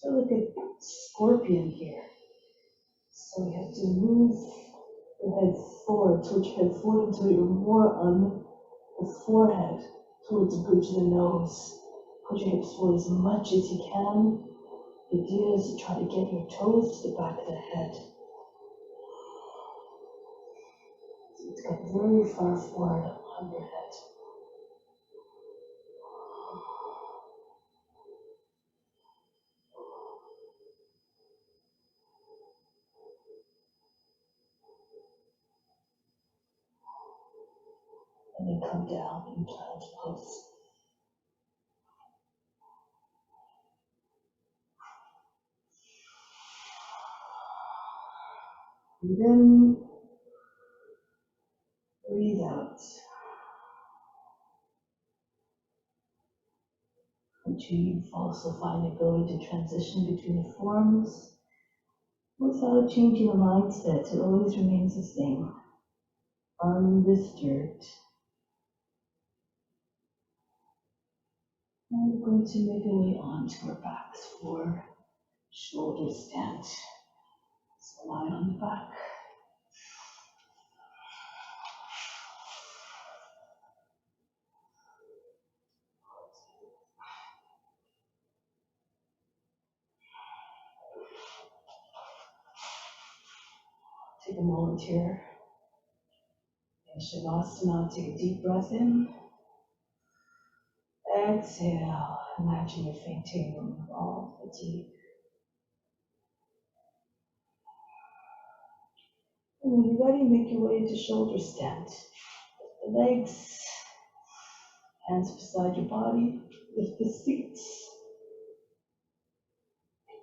So look at scorpion here. So we have to move your head forward, tilt your head forward until you're more on the forehead, towards the bridge of the nose. Put your hips forward as much as you can. The idea is to try to get your toes to the back of the head. So it's got very far forward on your head. And then come down in child's pose. Breathe in, breathe out. You also find the ability to transition between the forms without changing the mindset. It always remains the same, undisturbed. And we're going to make our way onto our backs for shoulder stand. So lie on the back. Take a moment here. In Savasana, take a deep breath in. Exhale. Imagine you're fainting from all fatigue. And when you're ready, make your way into shoulder stand. Lift the legs, hands beside your body, lift the feet.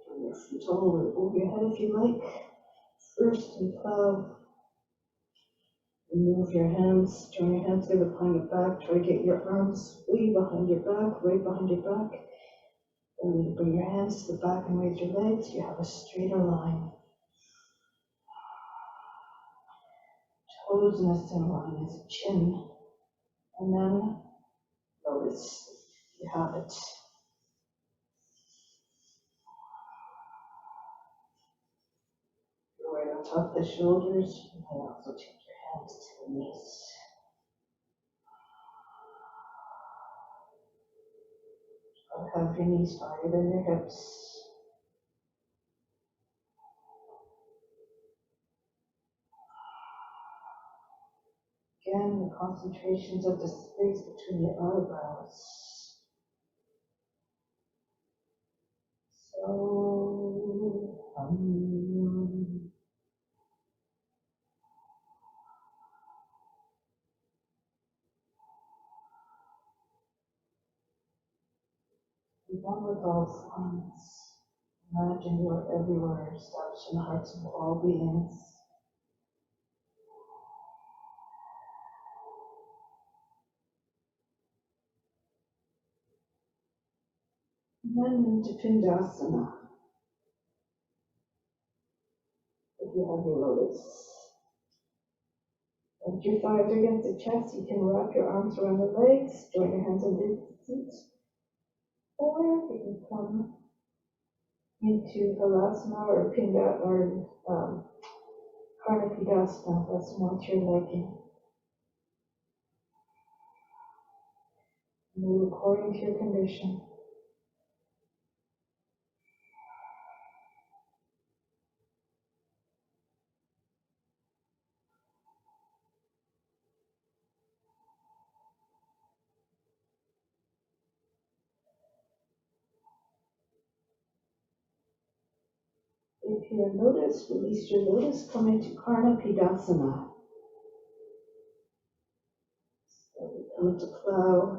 Bring your feet all over your head if you like. First and plow. Move your hands, join your hands together behind your back. Try to get your arms way behind your back, right behind your back. And when you bring your hands to the back and raise your legs, you have a straighter line. Toes in a same line as chin. And then lotus, if you have it. Go right on top of the shoulders. You may also take your hands to the knees. Have your knees higher than your hips. Again, the concentrations of the space between your eyebrows. So, one with all forms. Imagine you are everywhere, established in the hearts of all beings. And then into Pindasana. If you have your lotus. Once your thighs are against the chest, you can wrap your arms around the legs, join your hands under the feet, or you can come into Halasana or Karnapidasana. That's more to your liking. Move according to your condition. If you're lotus, release your lotus, come into Karnapidasana. So we come to plow.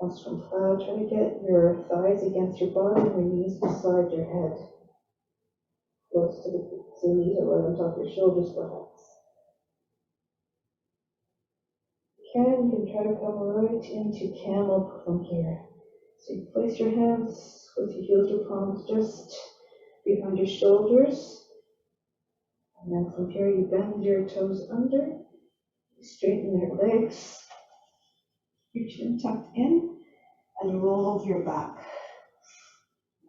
Once from plow, try to get your thighs against your body and your knees beside your head. Close to the feet, so your knees are right on top of your shoulders perhaps. You can try to come right into camel from here. So you place your hands with your heels or palms just behind your shoulders. And then from here you bend your toes under, you straighten your legs, your chin tucked in, and you roll over your back.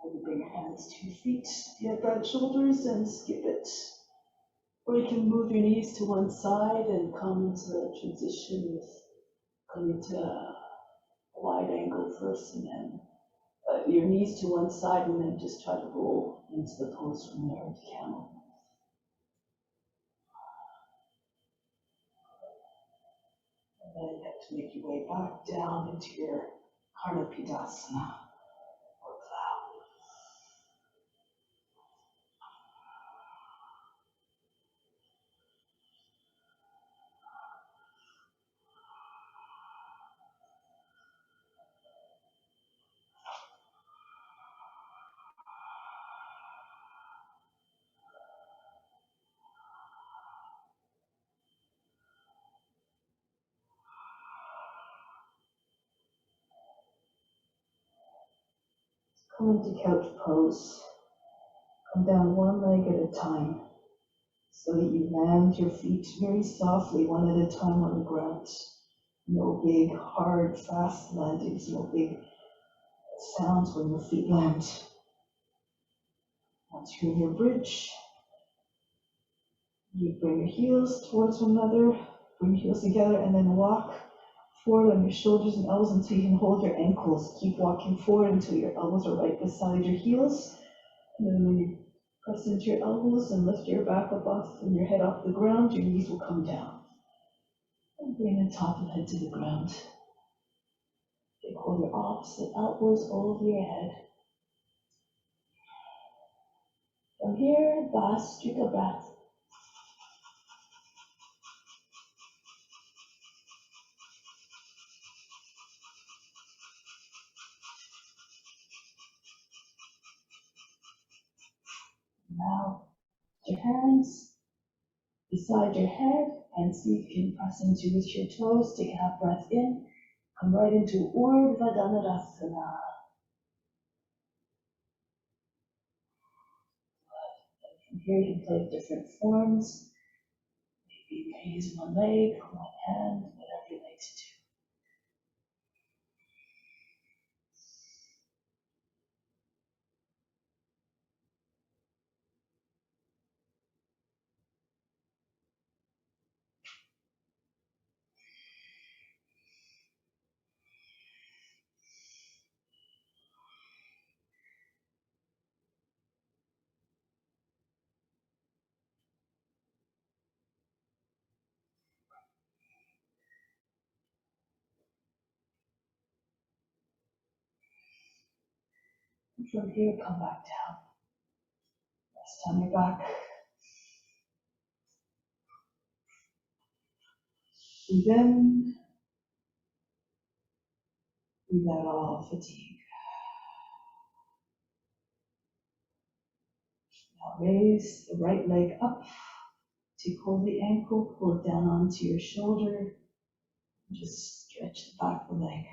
And you bring your hands to your feet. If you have bad shoulders, then skip it. Or you can move your knees to one side and come into the transition with coming to a wide angle first, and then your knees to one side, and then just try to roll into the pose from there into camel. And then you have to make your way back down into your Karnapidasana or plow. Come into couch pose. Come down one leg at a time so that you land your feet very softly, one at a time on the ground. No big, hard, fast landings, no big sounds when your feet land. Once you're in your bridge, you bring your heels towards one another, bring your heels together, and then walk forward on your shoulders and elbows until you can hold your ankles. Keep walking forward until your elbows are right beside your heels. And then when you press into your elbows and lift your back up off and your head off the ground, your knees will come down. And bring the top of the head to the ground. Take hold your opposite elbows over your head. From here, last take a breath. Now, your hands beside your head and see if you can press into with your toes. Take a half breath in. Come right into Urdhva Dhanurasana. From here, you can play different forms. Maybe you can use one leg, one hand, whatever you like to do. And from here, come back down. Rest on your back. And then breathe out all fatigue. Now raise the right leg up. Take hold of the ankle, pull it down onto your shoulder. And just stretch the back of the leg.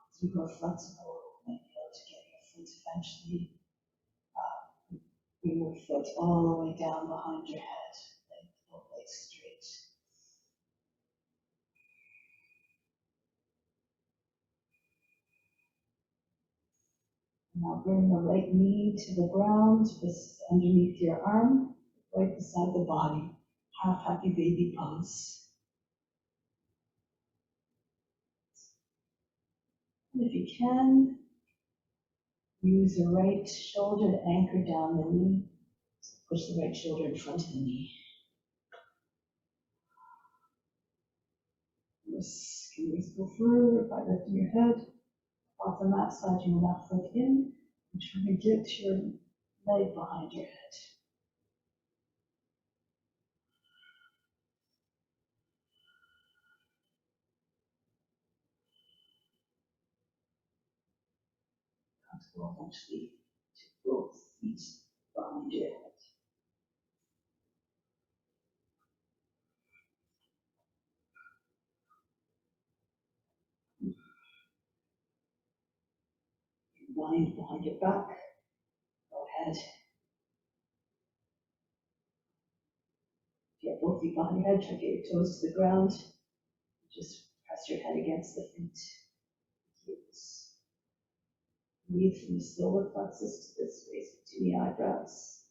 As you grow flexible, you might be able to get your feet eventually. Bring your foot all the way down behind your head. Leg, both legs straight. Now bring the right knee to the ground, just underneath your arm, right beside the body. Half happy baby pose. And if you can, use the right shoulder to anchor down the knee. So push the right shoulder in front of the knee. Just go further by lifting your head off the mat, slide your left foot in, and try to get your leg behind your head. Comfortable eventually to both feet behind your head. Bind behind your back. Go ahead. If you have both feet behind your head, try to get your toes to the ground. Just press your head against the feet. Heels. Breathe from the solar plexus to the space between the eyebrows.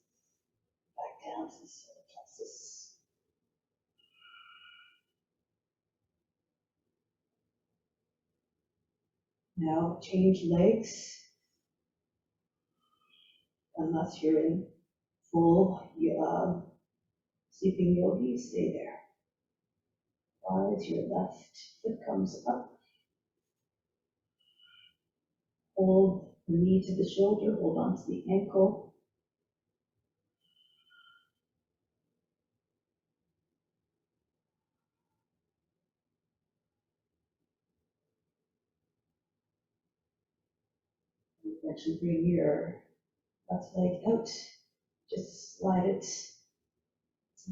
Back down to the solar plexus. Now change legs. Unless you're in full sleeping yogi, stay there. As your left foot comes up, hold the knee to the shoulder, hold on to the ankle. Eventually bring your left leg out, just slide it to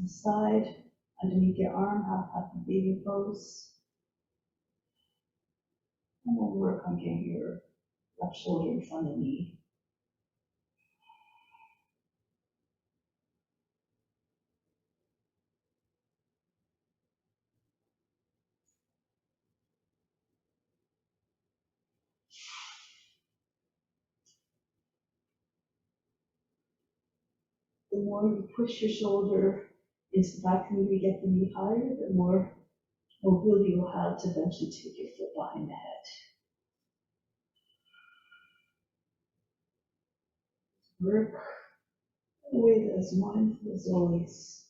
the side, underneath your arm, half happy baby pose. And then work on getting your left shoulder in front of the knee. The more you push your shoulder into the back knee to get the knee higher, the more mobility you'll have to eventually take your foot behind the head. Work with as mindful as always.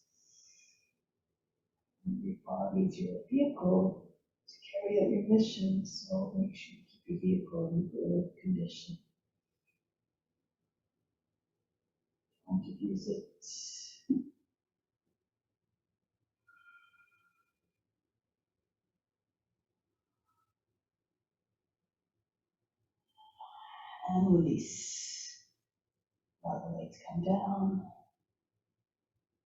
Your body is your vehicle to carry out your mission, so make sure you keep your vehicle in good condition. Don't abuse it. And release. Allow the legs come down.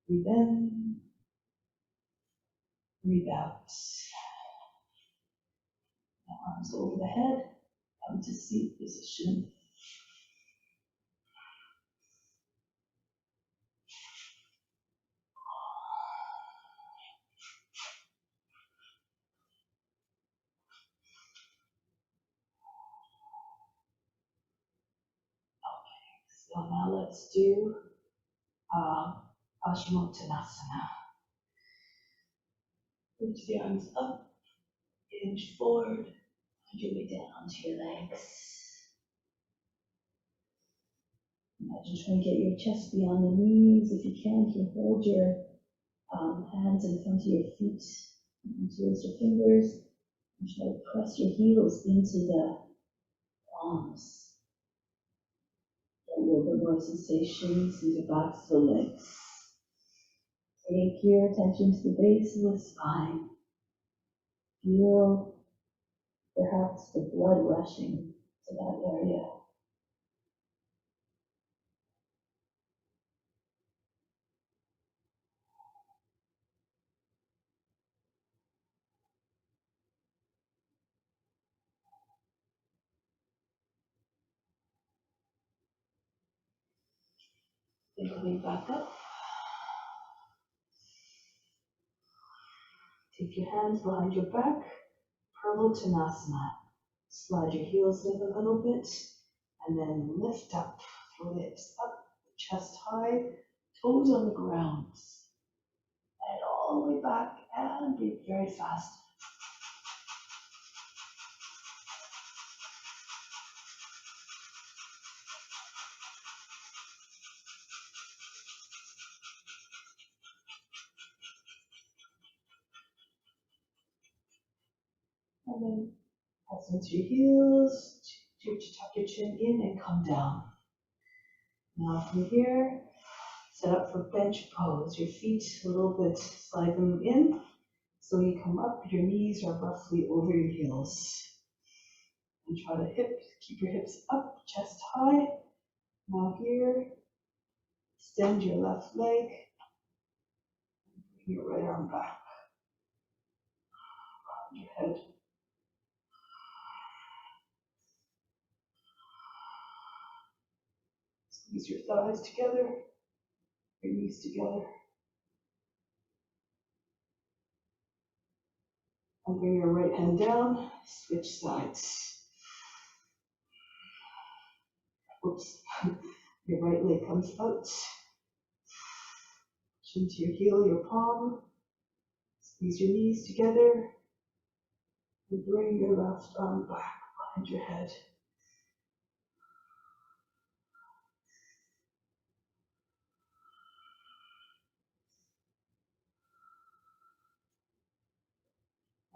Breathe in. Breathe out. Now arms over the head. Come to seat position. So now let's do Paschimottanasana. Reach the arms up, hinge forward, find your way down to your legs. Imagine trying to get your chest beyond the knees. If you can, you can hold your hands in front of your feet, towards your fingers, and try to press your heels into the palms. Get a little bit more sensations in the backs of the legs. Take your attention to the base of the spine. Feel perhaps the blood rushing to that area. Take a lean back up. Take your hands behind your back. Purvottanasana. Slide your heels in a little bit and then lift up. Lips up, chest high, toes on the ground. And all the way back and breathe very fast. And then press into your heels, tuck your chin in and come down. Now from here, set up for bench pose. Your feet a little bit, slide them in. So you come up, your knees are roughly over your heels. And try to keep your hips up, chest high. Now here, extend your left leg. Bring your right arm back. Round your head. Squeeze your thighs together, your knees together. And bring your right hand down, switch sides. Oops, your right leg comes out. Chin to your heel, your palm. Squeeze your knees together. And bring your left arm back behind your head.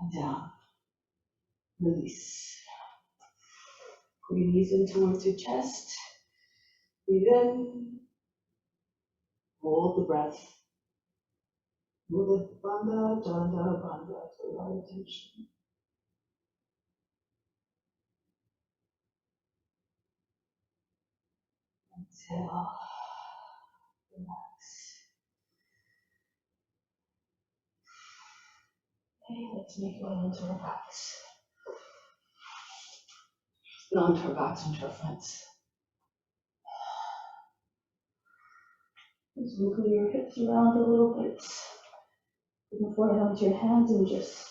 And down. Release. Pull your knees in towards your chest. Breathe in. Hold the breath. Move it, bandha, danda, bandha. So a lot of tension. Exhale. Relax. Okay, let's make it into our backs. and onto our backs, onto our fronts. Just wiggle your hips around a little bit. Bring your forehead onto your hands and just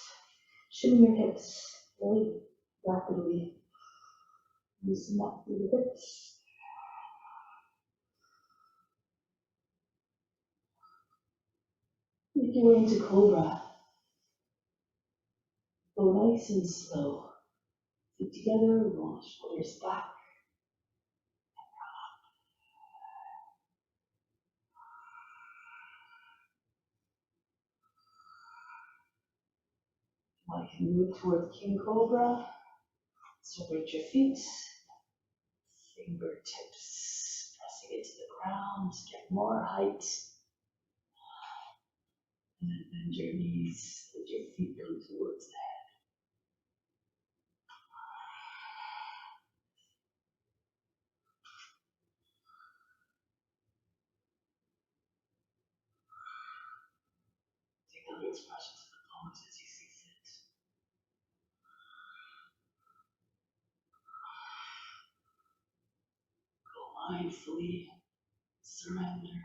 shimmy your hips really rapidly. Loosen up through the hips. Make your way into Cobra. Go nice and slow. Feet together, roll shoulders back. Now you can move towards King Cobra. Separate your feet. Fingertips pressing into the ground. Get more height. And then bend your knees as your feet come towards the head. Take other expressions of the pose as you see fit. Go mindfully, surrender.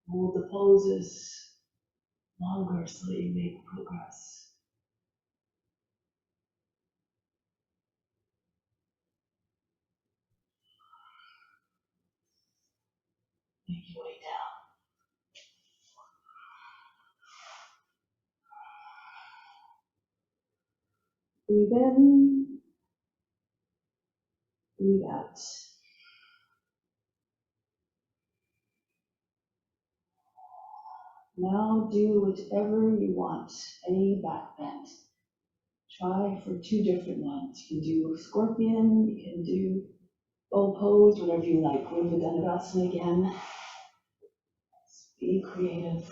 Hold the poses longer so that you make progress. Make your way down. Breathe in, breathe out. Now do whatever you want, any back bend. Try for 2 different ones. You can do scorpion, you can do bow pose, whatever you like. Going to Dhanurasana again. Be creative.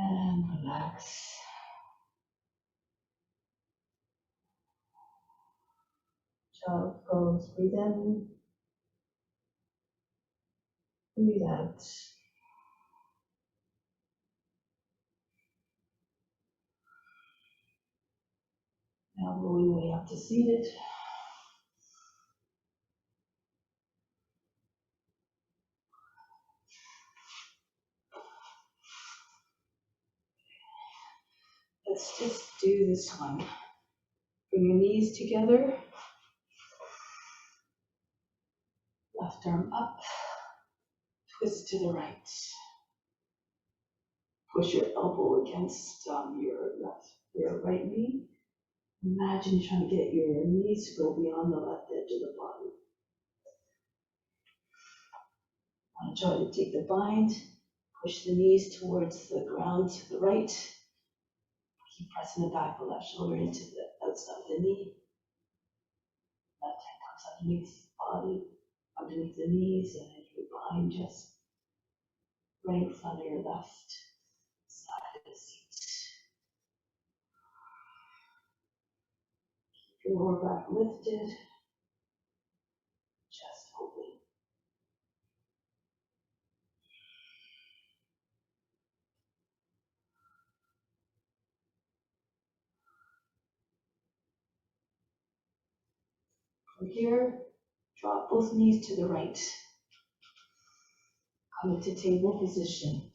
And relax. Child pose. Breathe in. Breathe out. Now rolling way up to seated. Let's just do this one. Bring your knees together. Left arm up. Twist to the right. Push your elbow against your right knee. Imagine trying to get your knees to go beyond the left edge of the body. Want to try to take the bind, push the knees towards the ground to the right, Keep pressing the back of the left shoulder into the outside of the knee. Left hand comes underneath the body, underneath the knees, and then your behind just right in front of your left side of the seat. Keep your lower back lifted, chest open. From here, drop both knees to the right. Come into table position.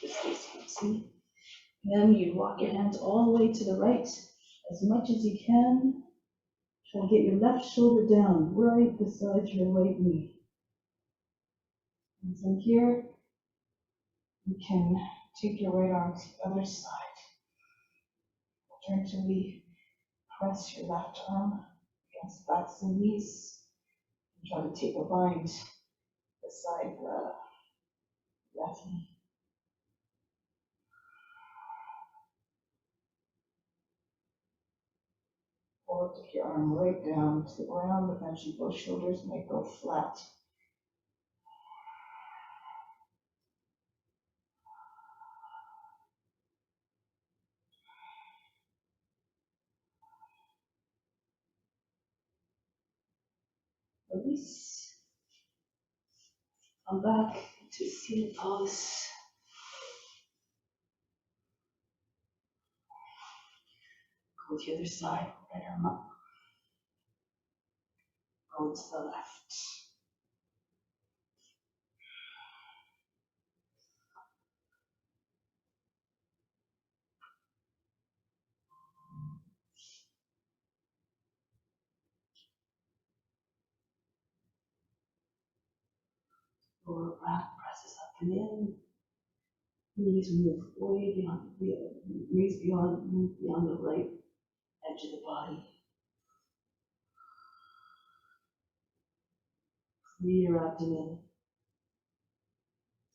Just so you can see. And then you walk your hands all the way to the right as much as you can. Try to get your left shoulder down right beside your right knee. And from here, you can take your right arm to the other side. Gently press your left arm against the backs and knees. And try to take a bind beside the left knee. Or take your arm right down to the ground. Eventually, both shoulders might go flat. Release. Come back to seated pose. Go to the other side, right arm up. Go to the left. Lower back presses up and in. Knees move way beyond, move beyond the right edge of the body. Free your abdomen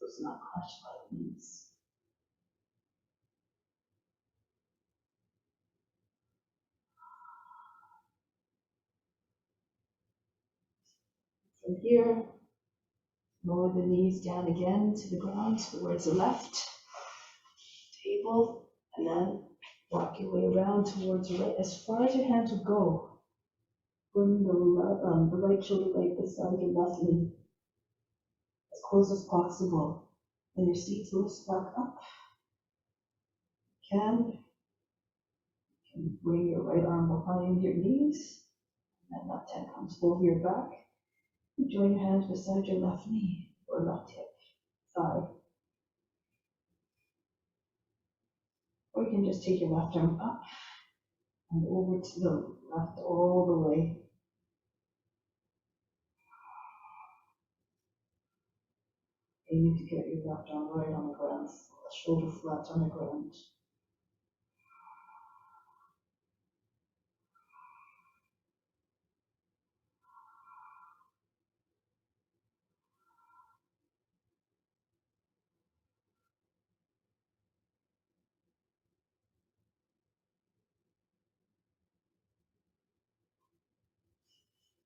so it's not crushed by the knees. From here, lower the knees down again to the ground towards the left table, and then walk your way around towards the right as far as your hands will go. Bring the right shoulder right beside your left knee, as close as possible. And your seat lifts back up. You can bring your right arm behind your knees, and then left hand comes over your back. And join your hands beside your left knee or left hip, thigh. Or you can just take your left arm up and over to the left all the way. Aiming to get your left arm right on the ground, shoulder flat on the ground.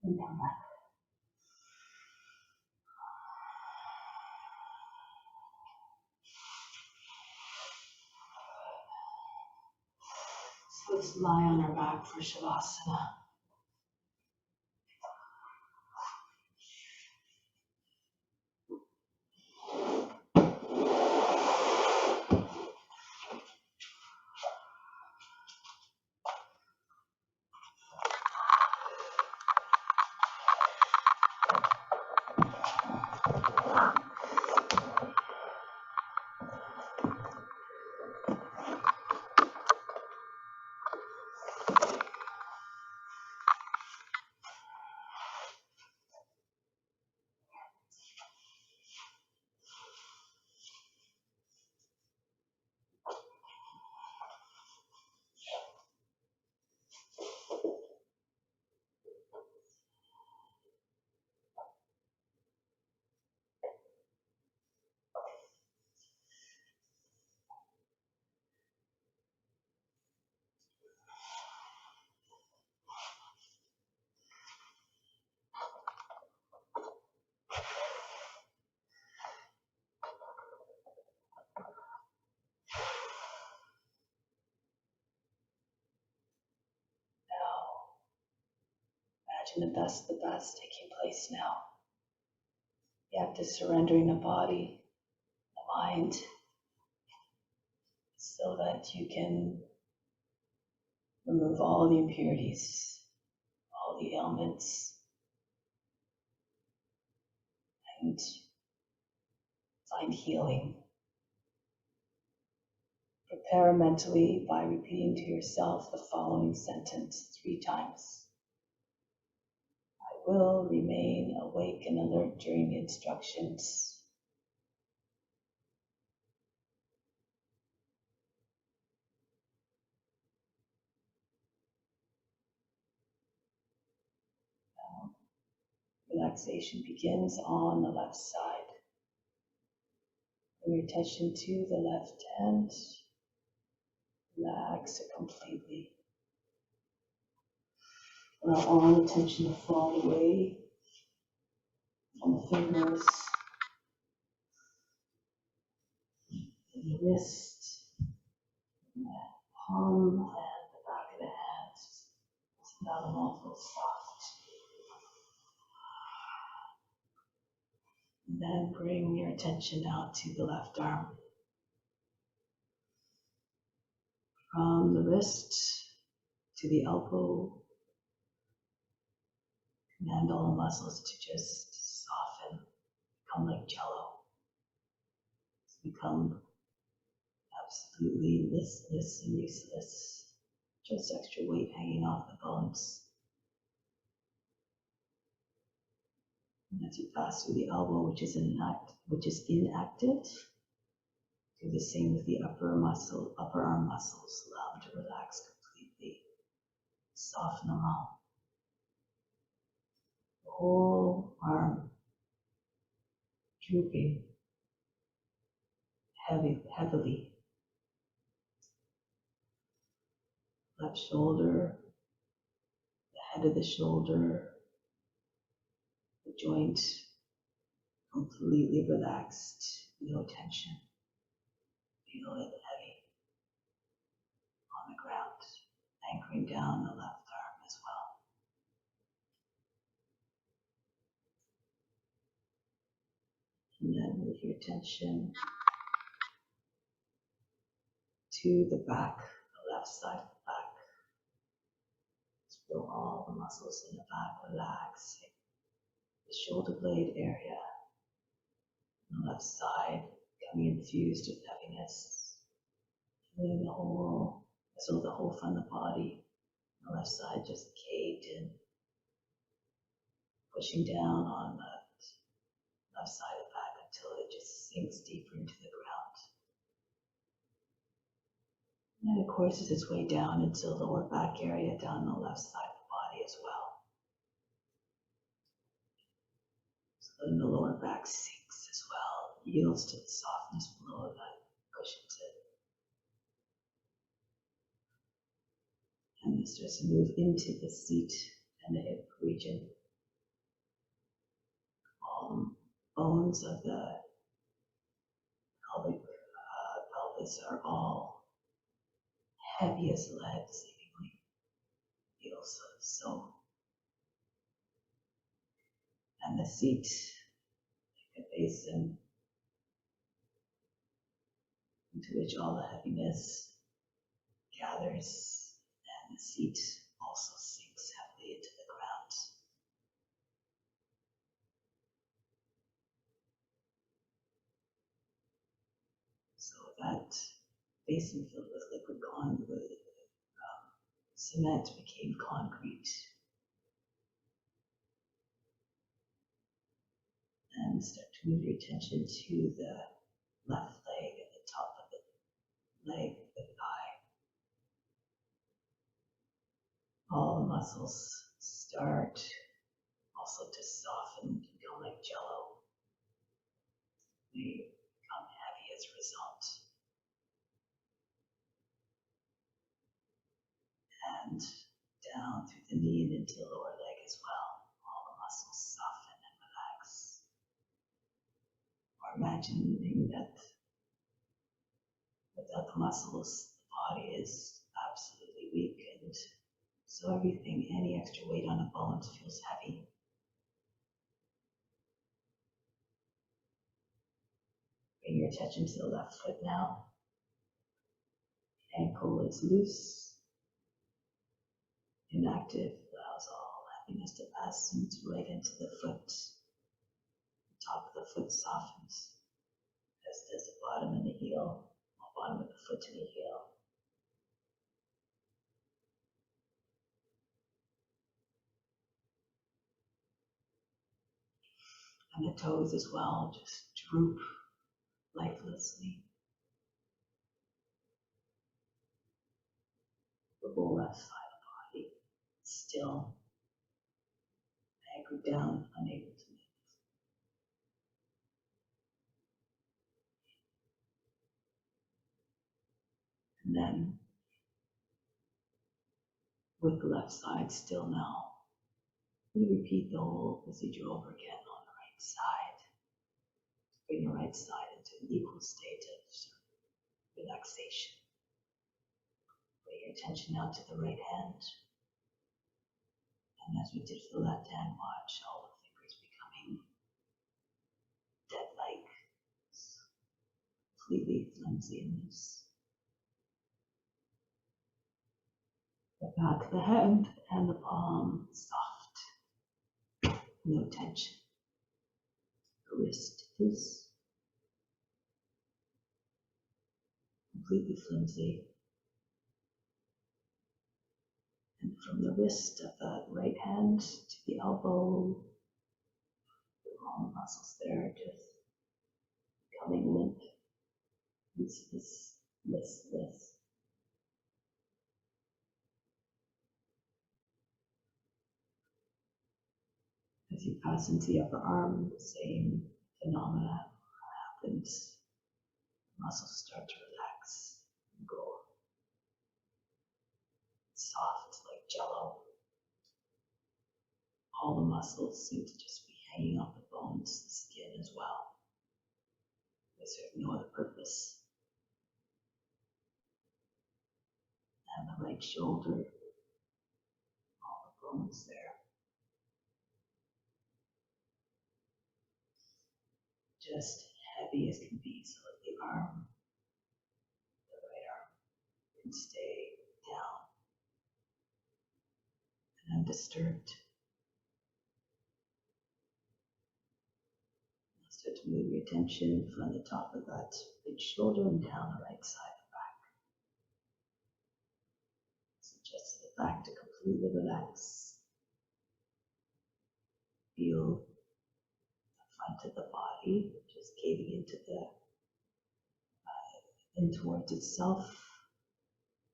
And come back. So let's lie on our back for Savasana. reflection of thus the best taking place now. You have to surrendering the body, the mind, so that you can remove all the impurities, all the ailments, and find healing. Prepare mentally by repeating to yourself the following sentence 3 times. I will remain awake and alert during the instructions. Relaxation begins on the left side. Bring your attention to the left hand. Relax it completely. Allow all attention to fall away from the fingers, and the wrist, and the palm, and the back of the hands. Allow them all to feel soft. And then bring your attention out to the left arm. From the wrist to the elbow, command all the muscles to just soften, become like jello. Become absolutely listless and useless. Just extra weight hanging off the bones. And as you pass through the elbow, which is inactive, do the same with the upper arm muscles. Allow them to relax completely. Soften them out. The whole arm drooping heavily. Left shoulder, the head of the shoulder, the joint completely relaxed, no tension. Feel it heavy on the ground, anchoring down the left arm as well. And then move your attention to the back, the left side of the back. Feel all the muscles in the back relaxing. The shoulder blade area on the left side becoming infused with heaviness. Feeling the whole front of the body on the left side just caved in. Pushing down on the left side of the back until it just sinks deeper into the ground. And it courses its way down into the lower back area down the left side of the body as well. So then the lower back sinks as well, yields to the softness below that, cushions it. And it starts to move into the seat and the hip region. Bones of the pelvis are all heavy as lead, seemingly. Feels so. And the seat, like a basin, into which all the heaviness gathers, and the seat also sinks heavily into the ground. So that basin filled with liquid cement became concrete. And start to move your attention to the left leg at the top of the leg, the thigh. All the muscles start also to soften, become like jello. They become heavy as a result. And down through the knee and into the lower leg as well. All the muscles soften and relax. Or imagining that without the muscles, the body is absolutely weak and So everything, any extra weight on the bones feels heavy. Bring your attention to the left foot now. Ankle is loose, inactive, allows all heaviness to pass right into the foot. The top of the foot softens, as does the bottom and the heel, the bottom of the foot to the heel. And the toes as well, just droop lifelessly. The whole left side of the body, still, anchored down, unable to move. And then, with the left side still now, we repeat the whole procedure over again on the right side. Bring your right side into an equal state of relaxation. Bring your attention now to the right hand. And as we did for the left hand, watch all the fingers becoming dead-like, completely flimsy and loose. The back of the hand and the palm soft, no tension. The wrist is completely flimsy. And from the wrist of the right hand to the elbow, all the muscles there just becoming limp, listless. As you pass into the upper arm, the same phenomena happens. Muscles start to relax and go soft like jello. All the muscles seem to just be hanging off the bones, the skin as well. They serve no other purpose. And the right shoulder, all the bones there. Just heavy as can be, so that the right arm can stay down and undisturbed. Now start to move your attention from the top of that big shoulder and down the right side of the back. Suggest to the back to completely relax. Feel the front of the body just caving into in towards itself.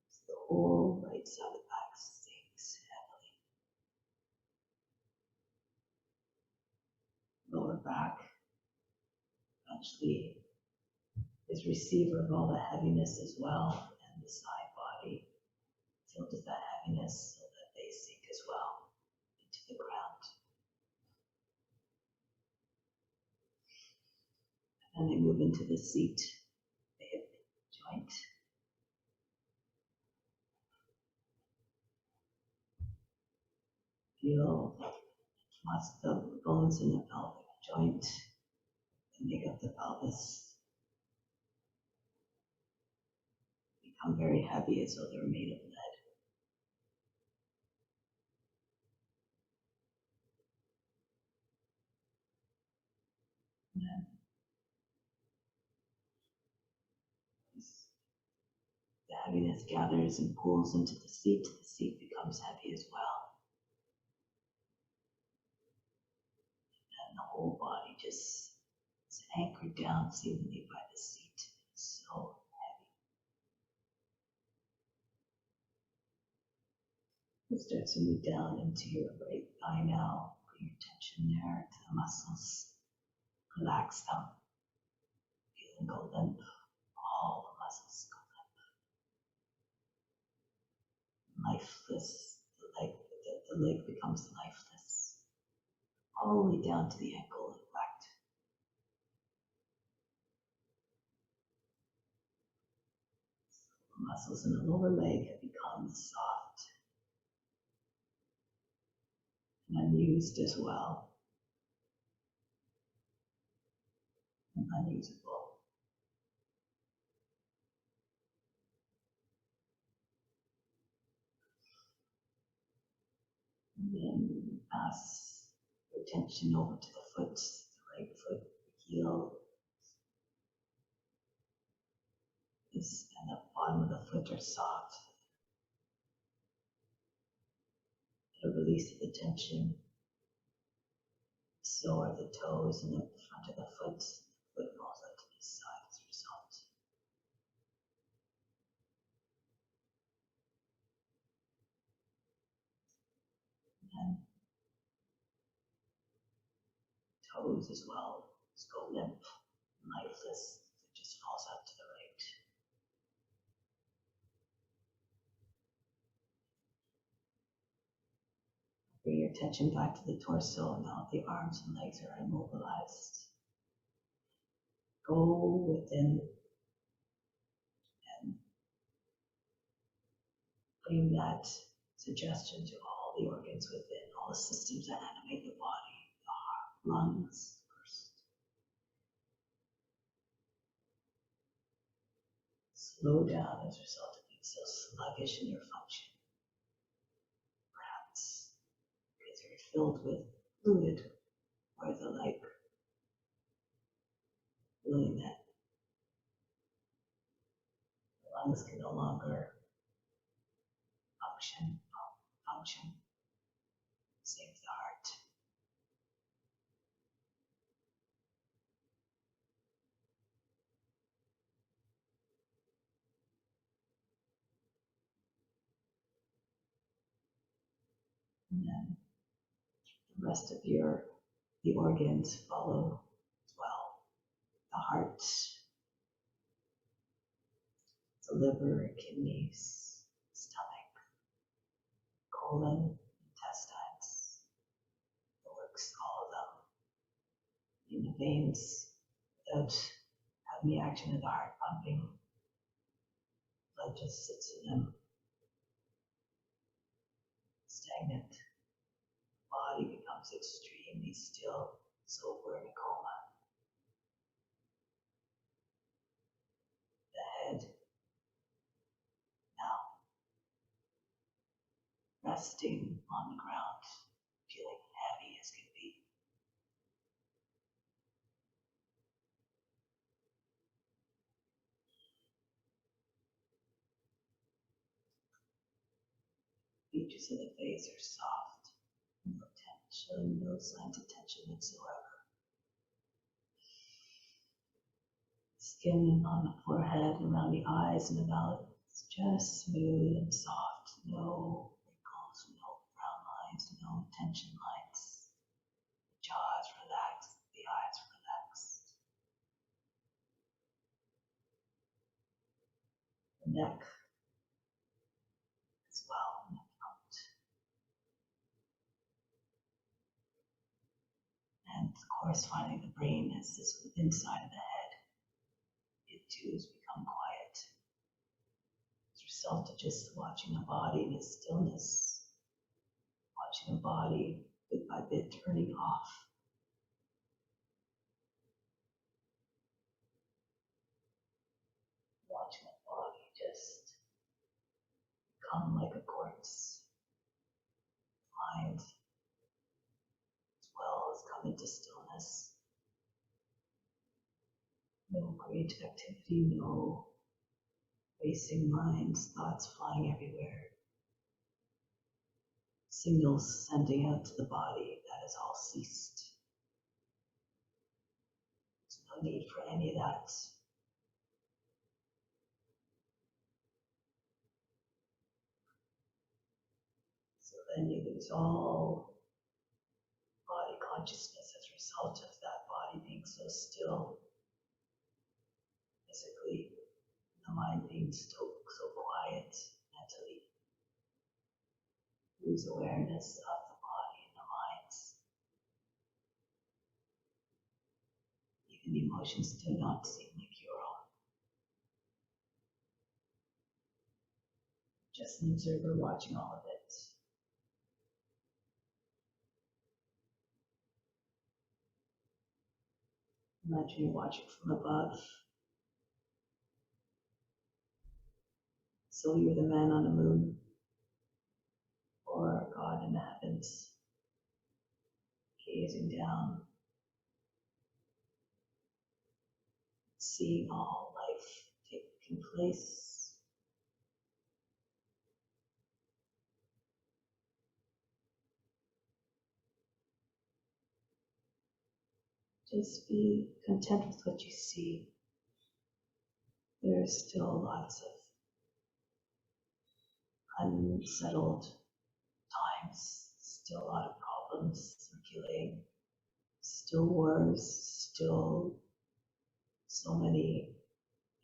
So the whole right side of the back sinks heavily. Lower back actually is receiver of all the heaviness as well, and the side body filters that heaviness so that they sink as well into the ground. And they move into the seat, the hip joint. Feel lots of the bones in the pelvic joint that make up the pelvis become very heavy as though they're made of lead. And then the heaviness gathers and pulls into the seat becomes heavy as well. And the whole body just is anchored down seemingly by the seat. It's so heavy. It starts to move down into your right thigh now. Bring your attention there to the muscles. Relax them. Feel them go limp. All the muscles go limp. Lifeless. The leg becomes lifeless. All the way down to the ankle, in fact. The muscles in the lower leg have become soft. unused as well, and unusable. And then pass your attention over to the foot, the right foot, the heel, and the bottom of the foot are soft. It'll release the tension. So are the toes and the front of the foot. The foot falls out to the side as a result. And toes as well. Just go limp, lifeless. It just falls out to the right. Bring your attention back to the torso. Now the arms and legs are immobilized. Go within and bring that suggestion to all the organs within, all the systems that animate the body, the heart, lungs first. Slow down as a result of being so sluggish in your function. Perhaps because you're filled with fluid, or the like, feeling that the lungs can no longer function, same as the heart. And then the rest of the organs follow as well. The heart, the liver, kidneys, stomach, colon, intestines, the works, all of them. In the veins, without having the action of the heart pumping, blood just sits in them, stagnant. The body becomes extremely still, so we're in a coma. The head now resting on the ground, feeling heavy as can be. Features of the face are soft, no tension, no signs of tension whatsoever. Skin on the forehead, around the eyes and the mouth is just smooth and soft. No wrinkles, no frown lines, no tension lines. The jaw is relaxed, the eyes are relaxed. The neck as well, in the front. And of course, finally, the brain is this inside of the head. It too has become quiet. As a result of just watching the body in its stillness, watching the body bit by bit turning off. Watching the body just become like a corpse. Mind as well as come into stillness. No creative activity, no racing minds, thoughts flying everywhere. Signals sending out to the body, that has all ceased. There's no need for any of that. So then you lose all body consciousness as a result of that body being so still physically, the mind being so quiet mentally. Lose awareness of the body and the mind. Even the emotions do not seem like your own. Just an observer watching all of it. Imagine you're watching from above. So you're the man on the moon, or God in the heavens, gazing down, seeing all life taking place. Just be content with what you see. There's still lots of unsettled times, still a lot of problems circulating, still wars, still so many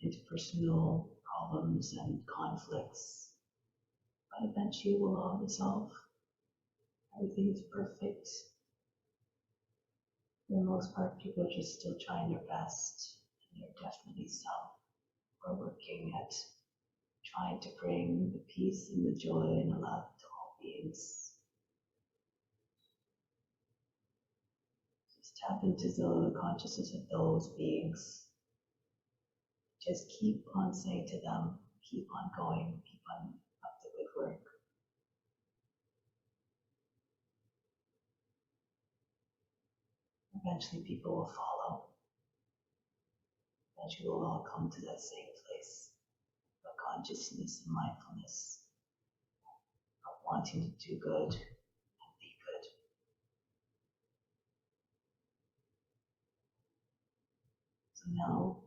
interpersonal problems and conflicts. But eventually we'll all resolve. Everything is perfect. For the most part, people are just still trying their best, and there are definitely some who are working at trying to bring the peace and the joy and the love to all beings. Just tap into the consciousness of those beings. Just keep on saying to them, keep on going, keep on up the good work. Eventually people will follow. Eventually we'll all come to that same place of consciousness and mindfulness, of wanting to do good and be good. So now,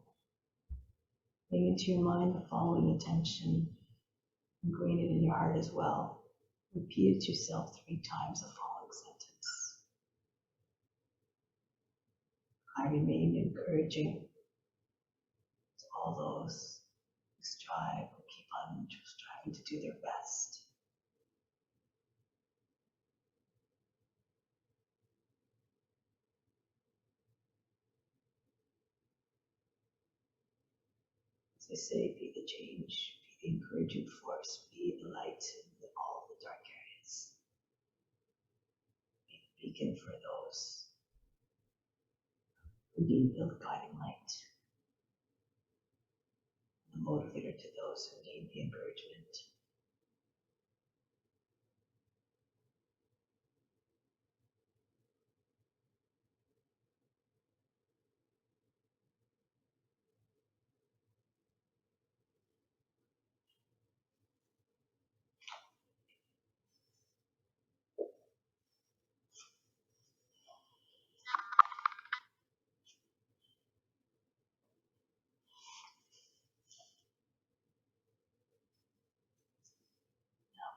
bring into your mind the following intention, ingrain it in your heart as well. Repeat it to yourself 3 times the following sentence. I remain encouraging to all those who strive, who keep on striving to do their best. As I say, be the change, be the encouraging force, be the light in all the dark areas. Be the beacon for those who need the guiding light, the motivator to those who need the encouragement.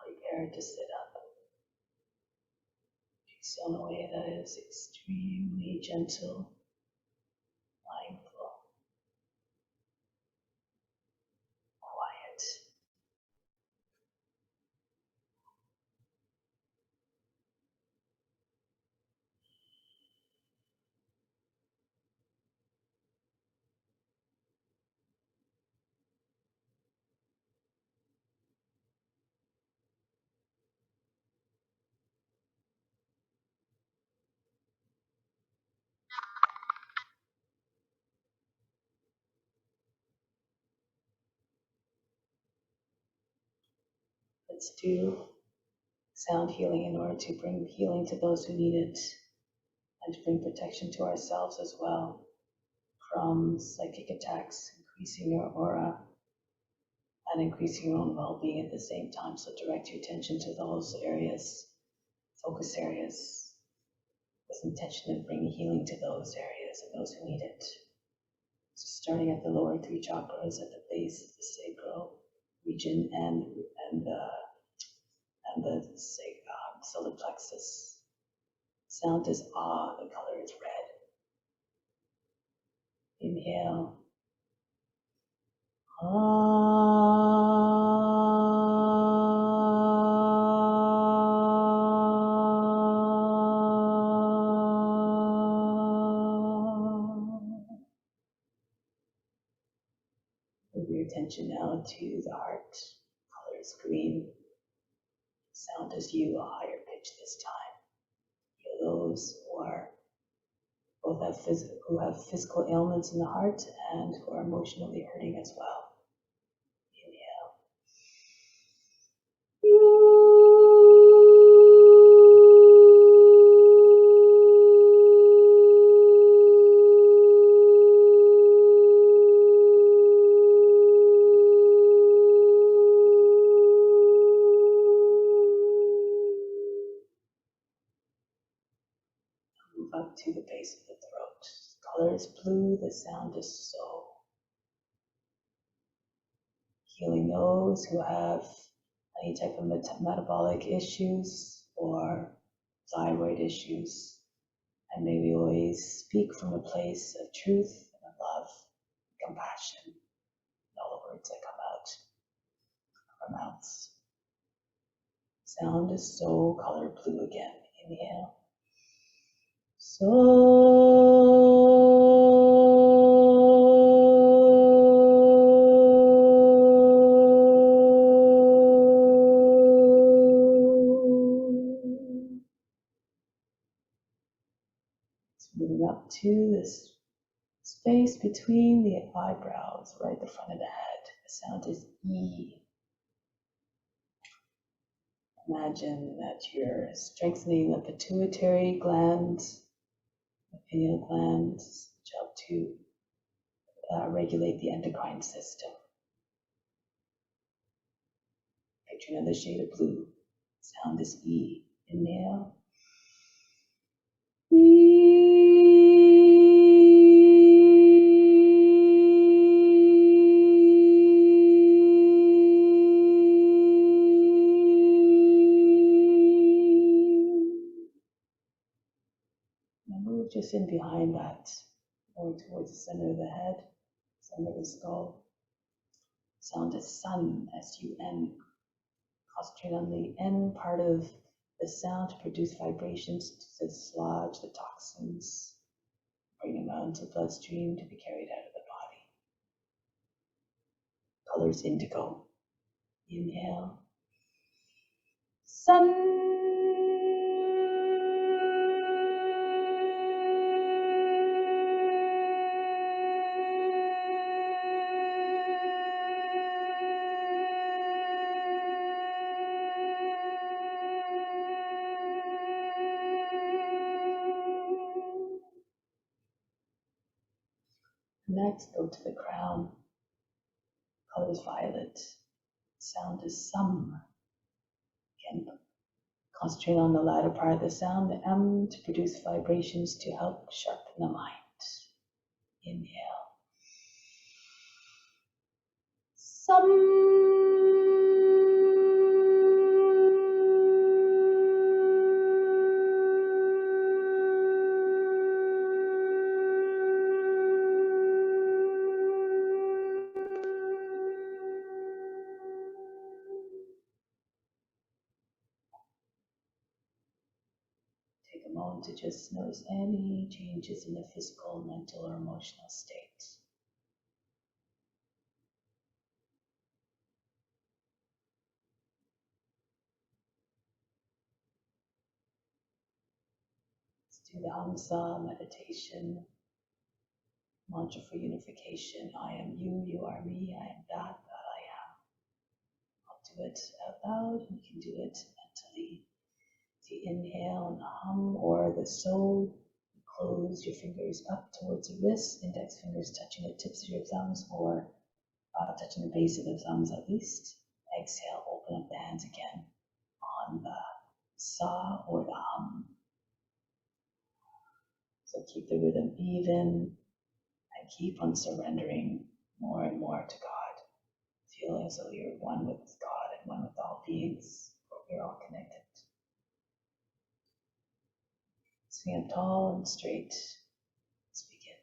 Prepare to sit up. Do so in a way that is extremely gentle, mindful, quiet. Let's do sound healing in order to bring healing to those who need it and to bring protection to ourselves as well from psychic attacks, increasing your aura and increasing your own well-being at the same time. So direct your attention to those areas, focus areas, with intention of bringing healing to those areas and those who need it. So starting at the lower 3 chakras, at the base of the sacral region and the solar plexus. Sound is ah, the color is red. Inhale. Move your attention now to the heart. Color is green. Sound is you, a higher pitch this time. Feel those who are both who have physical ailments in the heart and who are emotionally hurting as well. Inhale. Move up to the base of the throat. Color is blue, the sound is so. Healing those who have any type of metabolic issues or thyroid issues. And may we always speak from a place of truth and love, compassion, in all the words that come out of our mouths. Sound is so, color blue again. Inhale. So. Moving up to this space between the eyebrows, right at the front of the head. The sound is E. Imagine that you're strengthening the pituitary gland, the pineal gland, which help to regulate the endocrine system. Picture another shade of blue. Sound is E. Inhale. And move just in behind that, more towards the center of the head, center of the skull. Sound is sun, S-U-N. Concentrate on the N part of the sound to produce vibrations to dislodge the toxins, bring them out into the bloodstream to be carried out of the body. Colors indigo. Inhale. Sun. Next, go to the crown. Color is violet. Sound is sum. Again, concentrate on the latter part of the sound, the M, to produce vibrations to help sharpen the mind. Inhale. Sum. Take a moment to just notice any changes in the physical, mental, or emotional state. Let's do the Hamsa meditation, mantra for unification. I am you, you are me, I am that, that I am. I'll do it out loud, and you can do it mentally. The inhale and the hum, or the so. Close your fingers up towards the wrists, index fingers touching the tips of your thumbs, or touching the base of the thumbs at least. Exhale, open up the hands again on the sa or the hum. So keep the rhythm even and keep on surrendering more and more to God. Feel as though you're one with God and one with all beings. We're all connected. Stand tall and straight. Let's begin.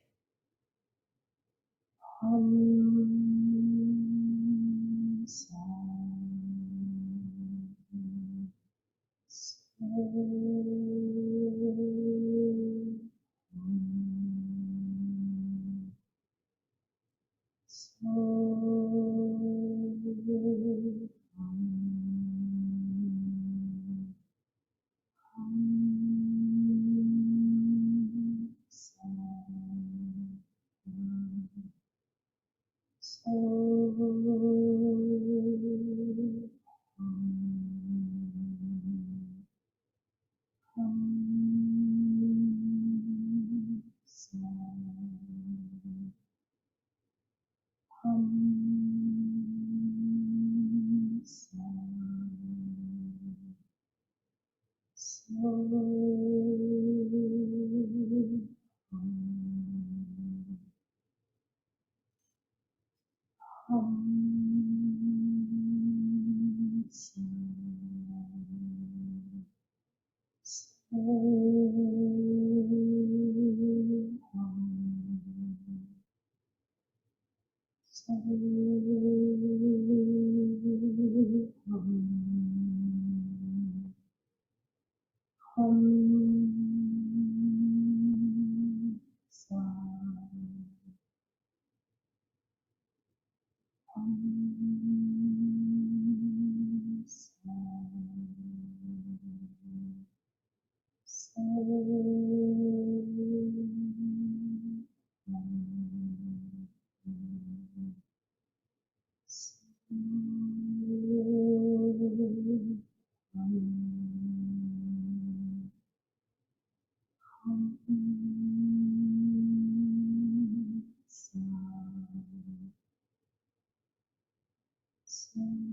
Shanti,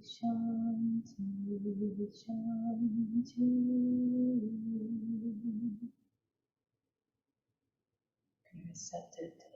Shanti, Shanti. Be receptive to